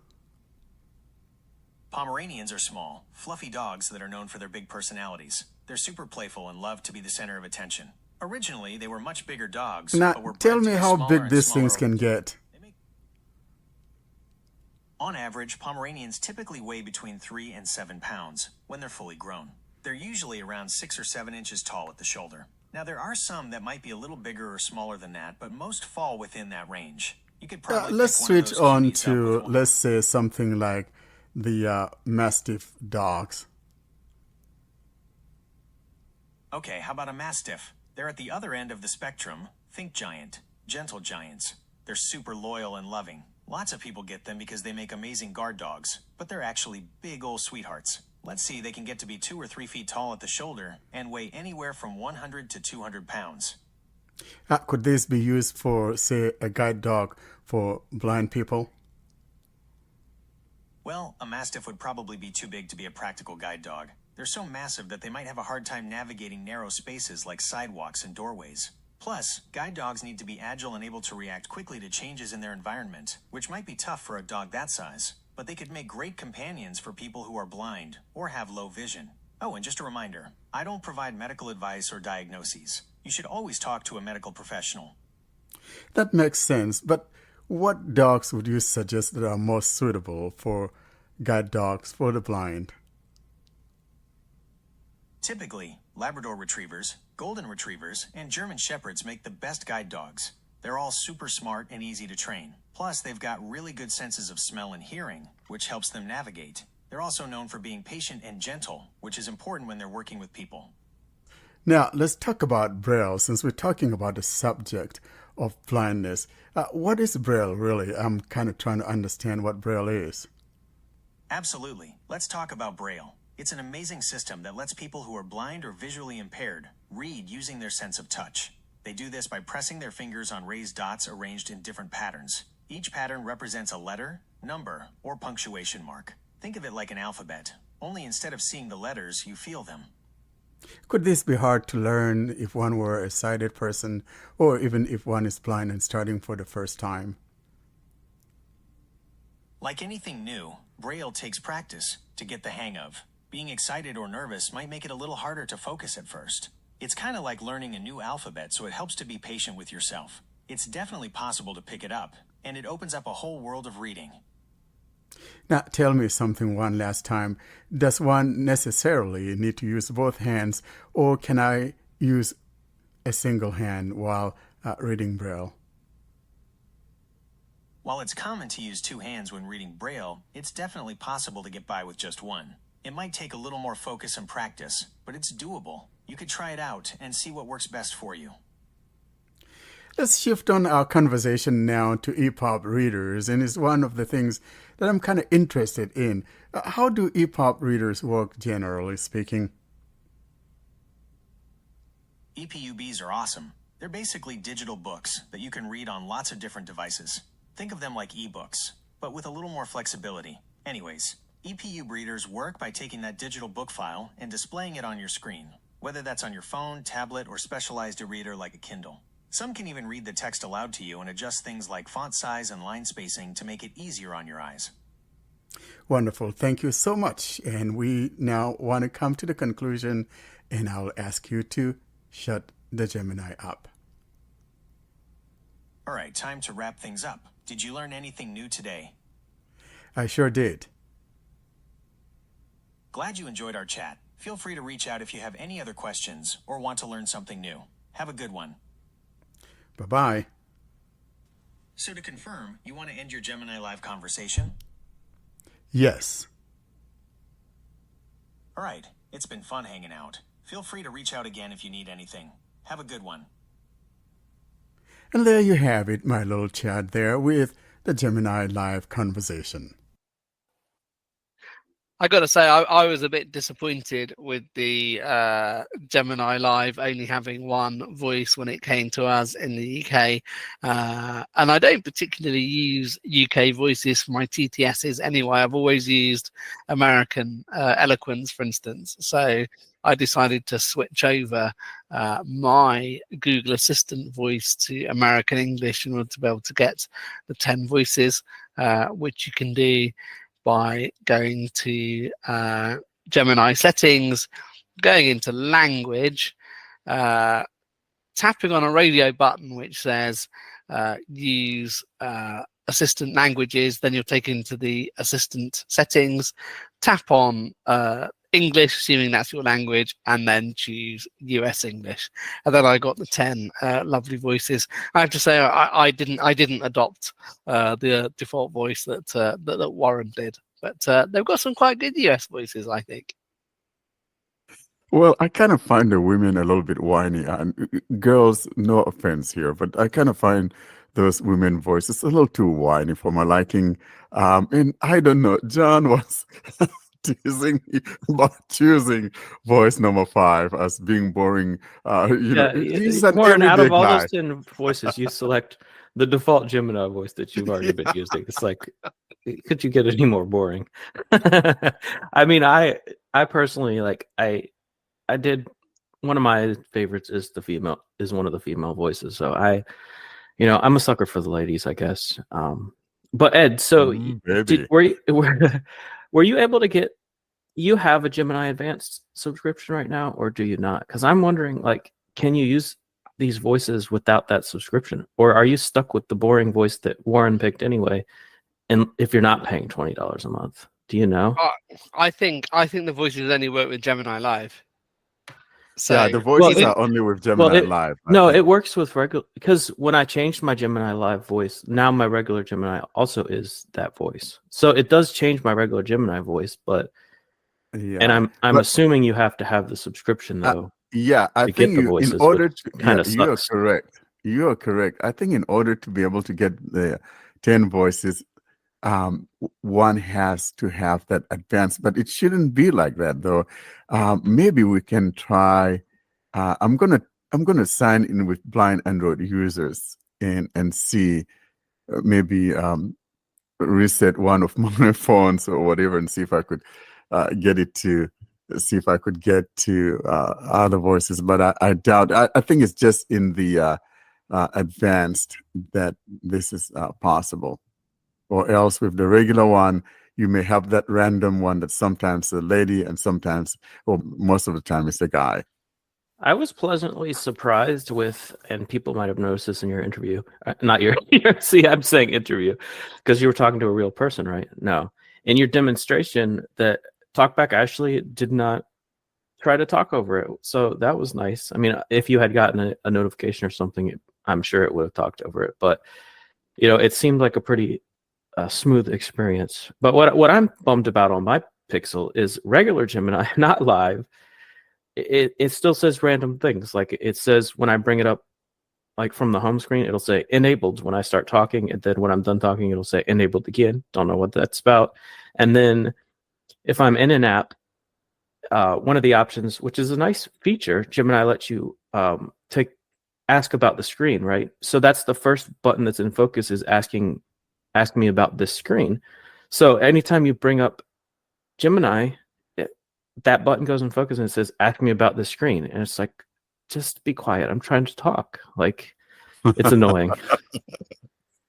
Pomeranians are small, fluffy dogs that are known for their big personalities. They're super playful and love to be the center of attention. Originally, they were much bigger dogs, Now, but were tell bred to me be how smaller big and these smaller things can over get. On average, Pomeranians typically weigh between 3 and 7 pounds when they're fully grown. They're usually around 6 or 7 inches tall at the shoulder. Now, there are some that might be a little bigger or smaller than that, but most fall within that range. You could probably Let's pick one of switch those on cuties up to, with one. let's say, something like the Mastiff dogs. Okay, how about a Mastiff? They're at the other end of the spectrum, Think giant, gentle giants. They're super loyal and loving. Lots of people get them because they make amazing guard dogs, but they're actually big old sweethearts. Let's see, they can get to be 2 or 3 feet tall at the shoulder and weigh anywhere from 100 to 200 pounds. Could this be used for, say, a guide dog for blind people? Well, a Mastiff would probably be too big to be a practical guide dog. They're so massive that they might have a hard time navigating narrow spaces like sidewalks and doorways. Plus, guide dogs need to be agile and able to react quickly to changes in their environment, which might be tough for a dog that size. But they could make great companions for people who are blind or have low vision. Oh, and just a reminder, I don't provide medical advice or diagnoses. You should always talk to a medical professional. That makes sense, but what dogs would you suggest that are most suitable for guide dogs for the blind? Typically, Labrador Retrievers, Golden Retrievers, and German Shepherds make the best guide dogs. They're all super smart and easy to train. Plus, they've got really good senses of smell and hearing, which helps them navigate. They're also known for being patient and gentle, which is important when they're working with people. Now, let's talk about Braille, since we're talking about the subject of blindness. What is Braille, really? I'm kind of trying to understand what Braille is. Absolutely. Let's talk about Braille. It's an amazing system that lets people who are blind or visually impaired read using their sense of touch. They do this by pressing their fingers on raised dots arranged in different patterns. Each pattern represents a letter, number, or punctuation mark. Think of it like an alphabet, only instead of seeing the letters, you feel them. Could this be hard to learn if one were a sighted person, or even if one is blind and starting for the first time? Like anything new, Braille takes practice to get the hang of. Being excited or nervous might make it a little harder to focus at first. It's kind of like learning a new alphabet, so it helps to be patient with yourself. It's definitely possible to pick it up, and it opens up a whole world of reading. Now, tell me something one last time. Does one necessarily need to use both hands, or can I use a single hand while reading Braille? While it's common to use 2 hands when reading Braille, it's definitely possible to get by with just one. It might take a little more focus and practice, but it's doable. You could try it out and see what works best for you. Let's shift on our conversation now to EPUB readers, and it's one of the things that I'm kind of interested in. How do EPUB readers work, generally speaking? EPUBs are awesome. They're basically digital books that you can read on lots of different devices. Think of them like ebooks, but with a little more flexibility. Anyways, EPUB readers work by taking that digital book file and displaying it on your screen, whether that's on your phone, tablet, or specialized e-reader like a Kindle. Some can even read the text aloud to you and adjust things like font size and line spacing to make it easier on your eyes. Wonderful. Thank you so much. And we now want to come to the conclusion, and I'll ask you to shut the Gemini up. All right, time to wrap things up. Did you learn anything new today? I sure did. Glad you enjoyed our chat. Feel free to reach out if you have any other questions or want to learn something new. Have a good one. Bye-bye. So to confirm, you want to end your Gemini Live conversation? Yes. All right, it's been fun hanging out. Feel free to reach out again if you need anything. Have a good one. And there you have it, my little chat there with the Gemini Live conversation. I got to say, I was a bit disappointed with the Gemini Live only having one voice when it came to us in the UK. And I don't particularly use UK voices for my TTSs anyway. I've always used American eloquence, for instance. So I decided to switch over my Google Assistant voice to American English in order to be able to get the 10 voices, which you can do by going to Gemini settings, going into language, tapping on a radio button which says use assistant languages, then you're taken to the assistant settings, tap on English, assuming that's your language, and then choose US English. And then I got the 10 lovely voices. I have to say I didn't adopt the default voice that Warren did, but they've got some quite good US voices, I think. Well, I kind of find the women a little bit whiny, and girls, no offense here, but I kind of find those women voices a little too whiny for my liking. And I don't know, John was teasing me about choosing voice number 5 as being boring. Yeah, He's an Warren, out everyday of all guy. those 10 voices, you select the default Gemini voice that you've already been using. It's like, could you get any more boring? I mean, I personally like I did one of my favorites is one of the female voices. So I'm a sucker for the ladies, I guess. But Ed, so Baby. were you able to get? You have a Gemini Advanced subscription right now, or do you not? Because I'm wondering, like, can you use these voices without that subscription, or are you stuck with the boring voice that Warren picked anyway? And if you're not paying $20 a month, do you know? I think the voices only work with Gemini Live. So Yeah, the voices are only with Gemini Live. It works with regular, because when I changed my Gemini Live voice, now my regular Gemini also is that voice. So it does change my regular Gemini voice, but and I'm assuming you have to have the subscription though. I to think get the voices, in order to you are sucks. correct. You are correct. I think in order to be able to get the 10 voices, one has to have that advanced, but it shouldn't be like that though. Maybe we can try. I'm gonna sign in with blind Android users and see maybe reset one of my phones or whatever and see if I could get to other voices, but I doubt. I think it's just in the advanced that this is possible. Or else with the regular one, you may have that random one that sometimes a lady and sometimes, or most of the time, it's a guy. I was pleasantly surprised with, and people might have noticed this in your interview, not your, see, I'm saying interview, because you were talking to a real person, right? No. In your demonstration, that TalkBack actually did not try to talk over it. So that was nice. I mean, if you had gotten a notification or something, I'm sure it would have talked over it. But, it seemed like a pretty smooth experience. But what I'm bummed about on my Pixel is regular Gemini, not live. It still says random things. Like it says when I bring it up, like from the home screen, it'll say enabled when I start talking, and then when I'm done talking, it'll say enabled again. Don't know what that's about. And then if I'm in an app, one of the options, which is a nice feature, Gemini lets you ask about the screen, right? So that's the first button that's in focus, is ask me about this screen. So anytime you bring up Gemini, that button goes in focus and it says, ask me about this screen. And it's like, just be quiet. I'm trying to talk. Like, it's annoying.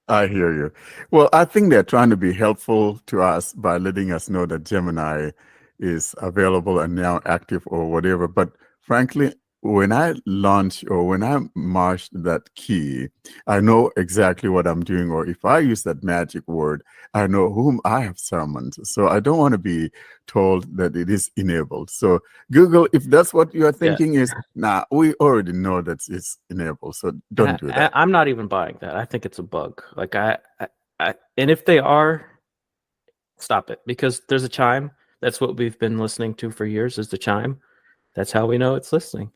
I hear you. Well, I think they're trying to be helpful to us by letting us know that Gemini is available and now active or whatever. But frankly, when I launch or when I mash that key, I know exactly what I'm doing. Or if I use that magic word, I know whom I have summoned. So I don't want to be told that it is enabled. So Google, if that's what you're thinking, is, we already know that it's enabled. So don't do that. I'm not even buying that. I think it's a bug. Like and if they are, stop it, because there's a chime. That's what we've been listening to for years, is the chime. That's how we know it's listening.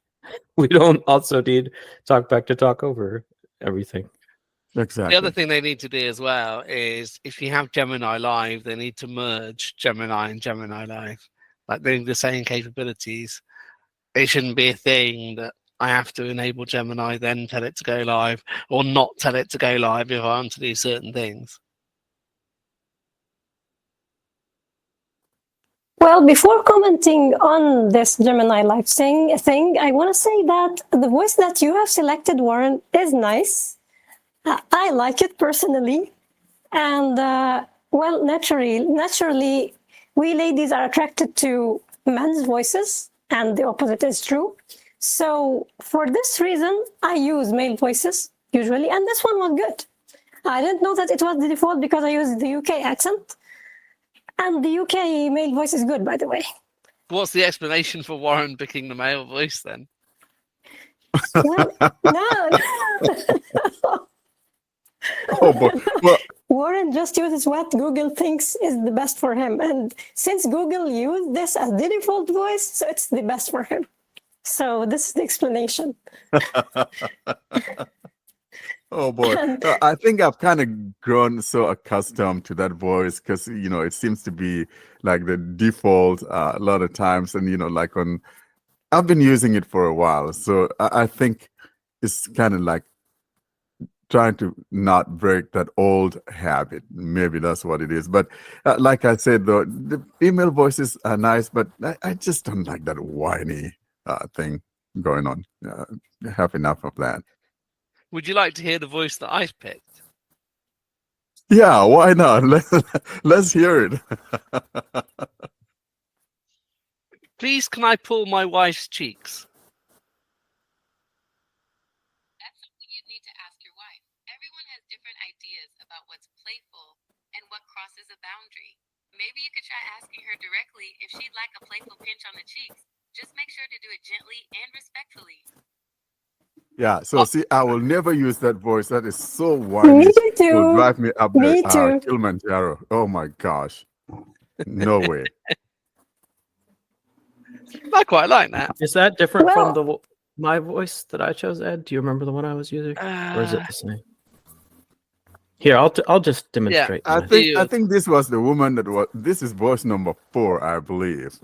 We don't also need TalkBack to talk over everything. Exactly. The other thing they need to do as well is, if you have Gemini Live, they need to merge Gemini and Gemini Live. Like, they're the same capabilities. It shouldn't be a thing that I have to enable Gemini, then tell it to go live, or not tell it to go live if I want to do certain things. Well, before commenting on this Gemini Live thing, I want to say that the voice that you have selected, Warren, is nice. I like it personally. And, well, naturally, we ladies are attracted to men's voices, and the opposite is true. So for this reason, I use male voices usually, and this one was good. I didn't know that it was the default because I used the UK accent. And the UK male voice is good, by the way. What's the explanation for Warren picking the male voice then? Well, no. Oh, boy. Well, Warren just uses what Google thinks is the best for him. And since Google used this as the default voice, so it's the best for him. So this is the explanation. Oh boy. I think I've kind of grown so accustomed to that voice because, it seems to be like the default a lot of times. And, like I've been using it for a while. So I think it's kind of like trying to not break that old habit. Maybe that's what it is. But like I said, though, the female voices are nice, but I just don't like that whiny thing going on. Have enough of that. Would you like to hear the voice that I've picked? Yeah, why not? Let's hear it. Please, can I pull my wife's cheeks? That's something you'd need to ask your wife. Everyone has different ideas about what's playful and what crosses a boundary. Maybe you could try asking her directly if she'd like a playful pinch on the cheeks. Just make sure to do it gently and respectfully. Yeah, so see, I will never use that voice. That is so whiny. Me It will too. drive me up Me the too. Kilimanjaro. Oh my gosh. No way. I quite like that. Is that different Well- from my voice that I chose, Ed? Do you remember the one I was using, or is it the same? Here, I'll just demonstrate. I mine. think this was the woman that was. This is voice number 4, I believe.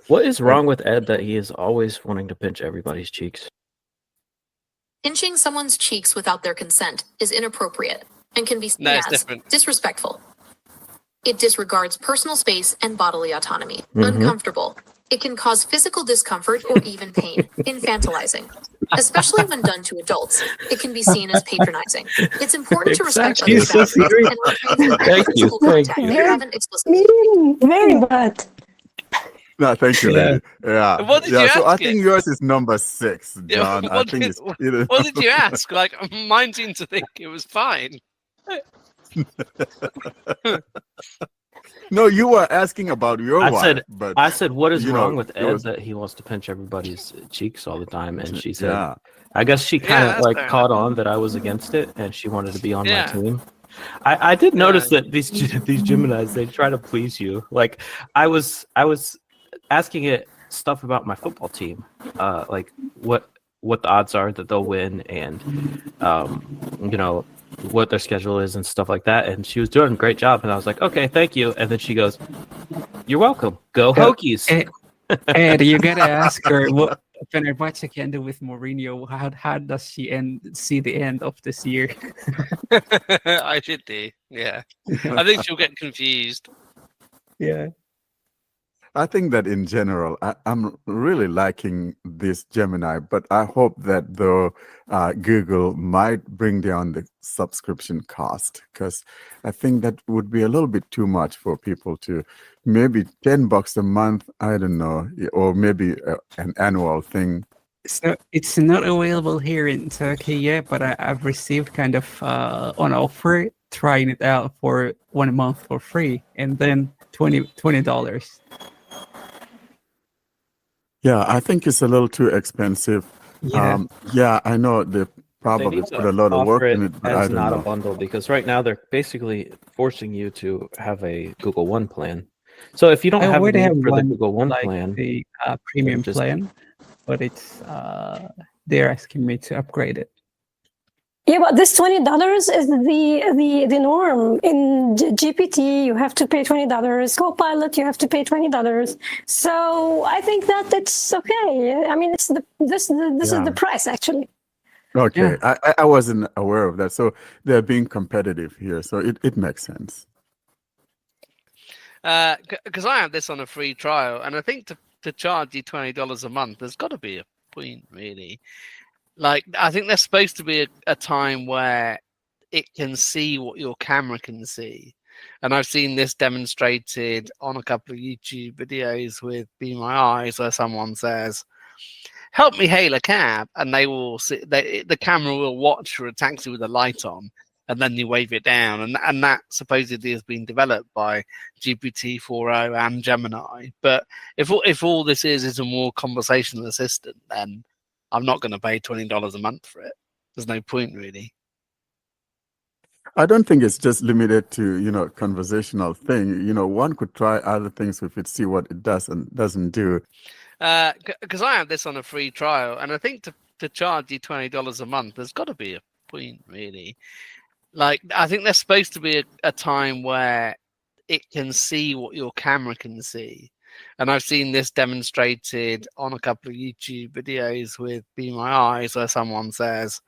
What is wrong with Ed that he is always wanting to pinch everybody's cheeks? Pinching someone's cheeks without their consent is inappropriate and can be seen No, it's as different. disrespectful. It disregards personal space and bodily autonomy. Mhm. Uncomfortable. It can cause physical discomfort or even pain. Infantilizing. Especially when done to adults, it can be seen as patronizing. It's important to respect Exactly. others' So boundaries serious. and refrain from Thank you, physical thank contact you. if you haven't explicitly. Mean, very bad. No, thank you, lady. Yeah. What did yeah. you So I ask think it? yours is number 6, Yeah, John. I think it's. what did you ask? Like, mine seemed to think it was fine. No, you were asking about your wife. I said, what is you know, wrong with it Ed was- that he wants to pinch everybody's cheeks all the time? And she said, Yeah. I guess she Yeah, kind of that's like fair caught on that I was against it, and she wanted to be on Yeah. my team. I did notice that these Geminis, they try to please you. Like I was asking it stuff about my football team, like what the odds are that they'll win, and what their schedule is and stuff like that. And she was doing a great job, and I was like, okay, thank you. And then she goes, "You're welcome. Go Hokies." Ed, you gotta ask her what Fenerbahce can do with Mourinho. How does she see the end of this year? I should do. Yeah. I think she'll get confused. Yeah. I think that in general, I'm really liking this Gemini, but I hope that though Google might bring down the subscription cost, because I think that would be a little bit too much for people to maybe $10 a month. I don't know, or maybe an annual thing. So it's not available here in Turkey yet, but I've received kind of an offer trying it out for 1 month for free, and then $20. Yeah, I think it's a little too expensive. Yeah. I know they They probably need to put a lot of work offer in it, but I as don't not a know. bundle, because right now they're basically forcing you to have a Google One plan. So if you don't I have a already need have for the one, Google One like plan, the premium just- plan, but it's they're asking me to upgrade it. Yeah, but this $20 is the norm. In GPT, you have to pay $20. Copilot, you have to pay $20. So I think that it's okay. I mean, this is Yeah. the price actually. Okay, I wasn't aware of that. So they're being competitive here, so it makes sense. Because I have this on a free trial, and I think to charge you $20 a month, there's got to be a point, really. Like, I think there's supposed to be a time where it can see what your camera can see. And I've seen this demonstrated on a couple of YouTube videos with Be My Eyes, where someone says, "Help me hail a cab," and they will see, the camera will watch for a taxi with a light on, and then you wave it down. And that supposedly has been developed by GPT-4o and Gemini. But if all this is a more conversational assistant, then I'm not going to pay $20 a month for it. There's no point, really. I don't think it's just limited to, conversational thing. One could try other things with it, see what it does and doesn't do. Because I have this on a free trial, and I think to charge you $20 a month, there's got to be a point, really. Like, I think there's supposed to be a time where it can see what your camera can see. And I've seen this demonstrated on a couple of YouTube videos with Be My Eyes, where someone says,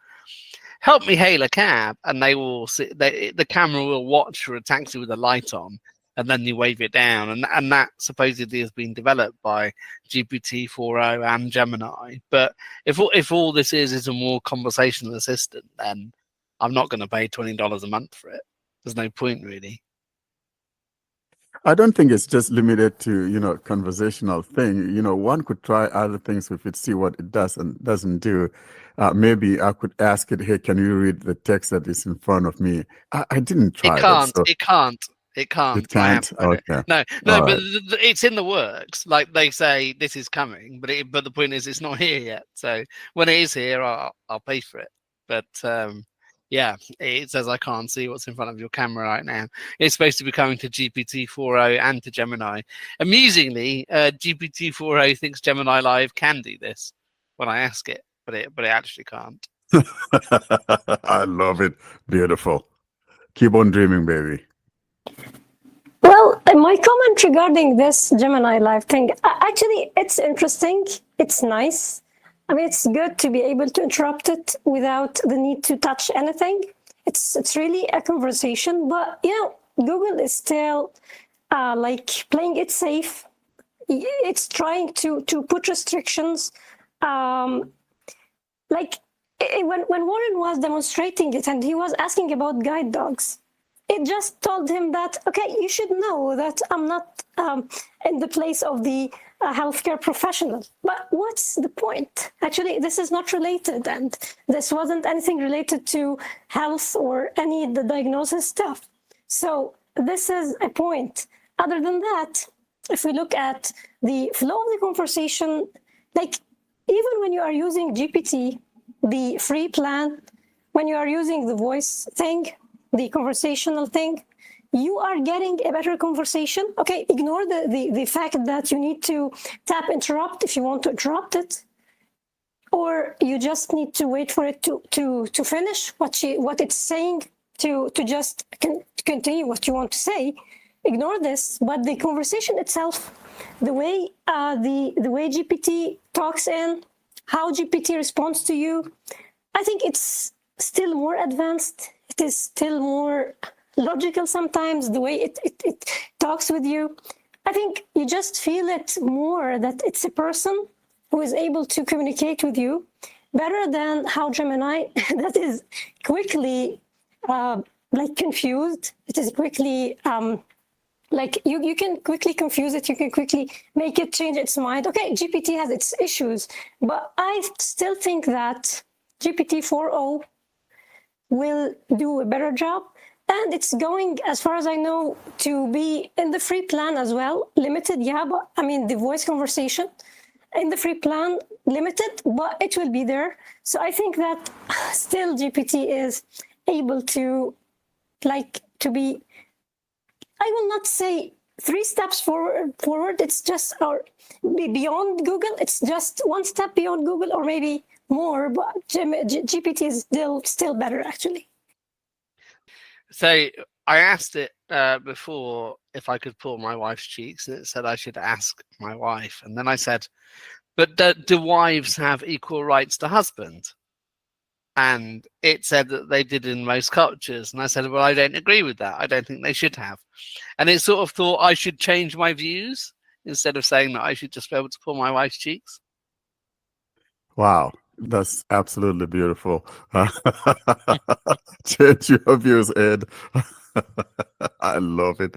help me hail a cab, and they will see, the camera will watch for a taxi with a light on, and then you wave it down. And that supposedly has been developed by GPT-4o and Gemini. But if all this is a more conversational assistant, then I'm not going to pay $20 a month for it. There's no point, really. I don't think it's just limited to, conversational thing. One could try other things with it, see what it does and doesn't do. Maybe I could ask it, hey, can you read the text that is in front of me? I didn't try that. It can't. It can't. Okay. No, All but right. it's in the works. Like they say, this is coming, but the point is, it's not here yet. So when it is here, I'll pay for it. But yeah, it says I can't see what's in front of your camera right now. It's supposed to be coming to GPT-4o and to Gemini. Amusingly, GPT-4o thinks Gemini Live can do this when I ask it, but it actually can't. I love it. Beautiful. Keep on dreaming, baby. Well, my comment regarding this Gemini Live thing, actually, it's interesting. It's nice. I mean, it's good to be able to interrupt it without the need to touch anything. It's really a conversation, but Google is still like playing it safe. It's trying to put restrictions. Like when Warren was demonstrating it and he was asking about guide dogs, it just told him that, okay, you should know that I'm not in the place of the healthcare professional. But what's the point? Actually, this is not related, and this wasn't anything related to health or any of the diagnosis stuff. So this is a point. Other than that, if we look at the flow of the conversation, like even when you are using GPT, the free plan, when you are using the voice thing, the conversational thing, you are getting a better conversation. Okay, ignore the fact that you need to tap interrupt if you want to interrupt it, or you just need to wait for it to finish what it's saying to just continue what you want to say. Ignore this, but the conversation itself, the way GPT talks in, how GPT responds to you, I think it's still more advanced. It is still more logical sometimes, the way it talks with you. I think you just feel it more that it's a person who is able to communicate with you better than how Gemini that is quickly like confused. It is quickly like you can quickly confuse it. You can quickly make it change its mind. Okay, GPT has its issues, but I still think that GPT-4o will do a better job. And it's going, as far as I know, to be in the free plan as well. Limited, yeah, but I mean, the voice conversation in the free plan, limited, but it will be there. So I think that still GPT is able to, like, to be, I will not say 3 steps forward. It's just, or beyond Google. It's just 1 step beyond Google, or maybe more, but GPT is still better, actually. So I asked it before if I could pull my wife's cheeks, and it said I should ask my wife. And then I said, but do wives have equal rights to husband? And it said that they did in most cultures. And I said, well, I don't agree with that. I don't think they should have. And it sort of thought I should change my views instead of saying that I should just be able to pull my wife's cheeks. Wow. That's absolutely beautiful. Change your views, Ed. I love it.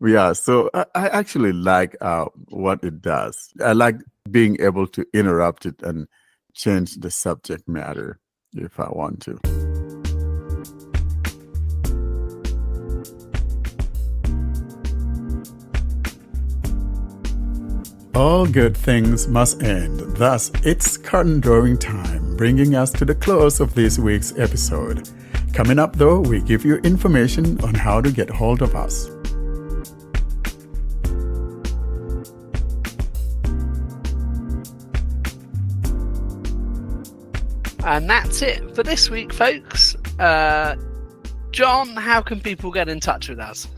Yeah, so I actually like what it does. I like being able to interrupt it and change the subject matter if I want to. All good things must end. Thus, it's curtain drawing time, bringing us to the close of this week's episode. Coming up, though, we give you information on how to get hold of us. And that's it for this week, folks. John, how can people get in touch with us?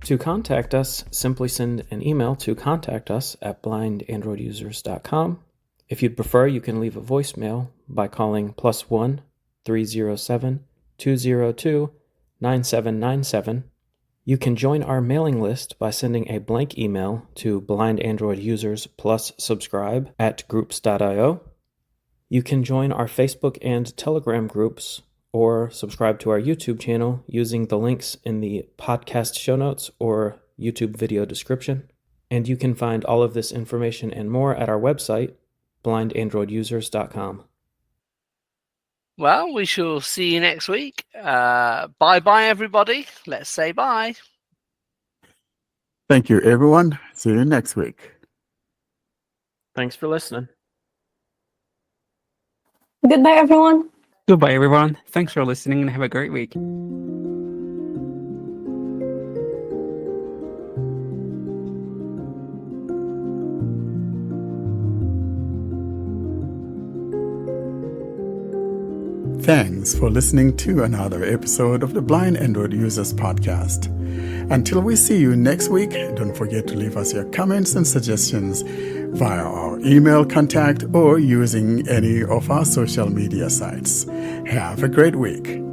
To contact us, simply send an email to contactus@blindandroidusers.com. If you'd prefer, you can leave a voicemail by calling +1 307 202 9797. You can join our mailing list by sending a blank email to Blind Android Users plus subscribe @groups.io. You can join our Facebook and Telegram groups or subscribe to our YouTube channel using the links in the podcast show notes or YouTube video description. And you can find all of this information and more at our website, blindandroidusers.com. Well, we shall see you next week. Bye-bye, everybody. Let's say bye. Thank you, everyone. See you next week. Thanks for listening. Goodbye, everyone. Goodbye, everyone. Thanks for listening and have a great week. Thanks for listening to another episode of the Blind Android Users Podcast. Until we see you next week, don't forget to leave us your comments and suggestions via our email contact or using any of our social media sites. Have a great week.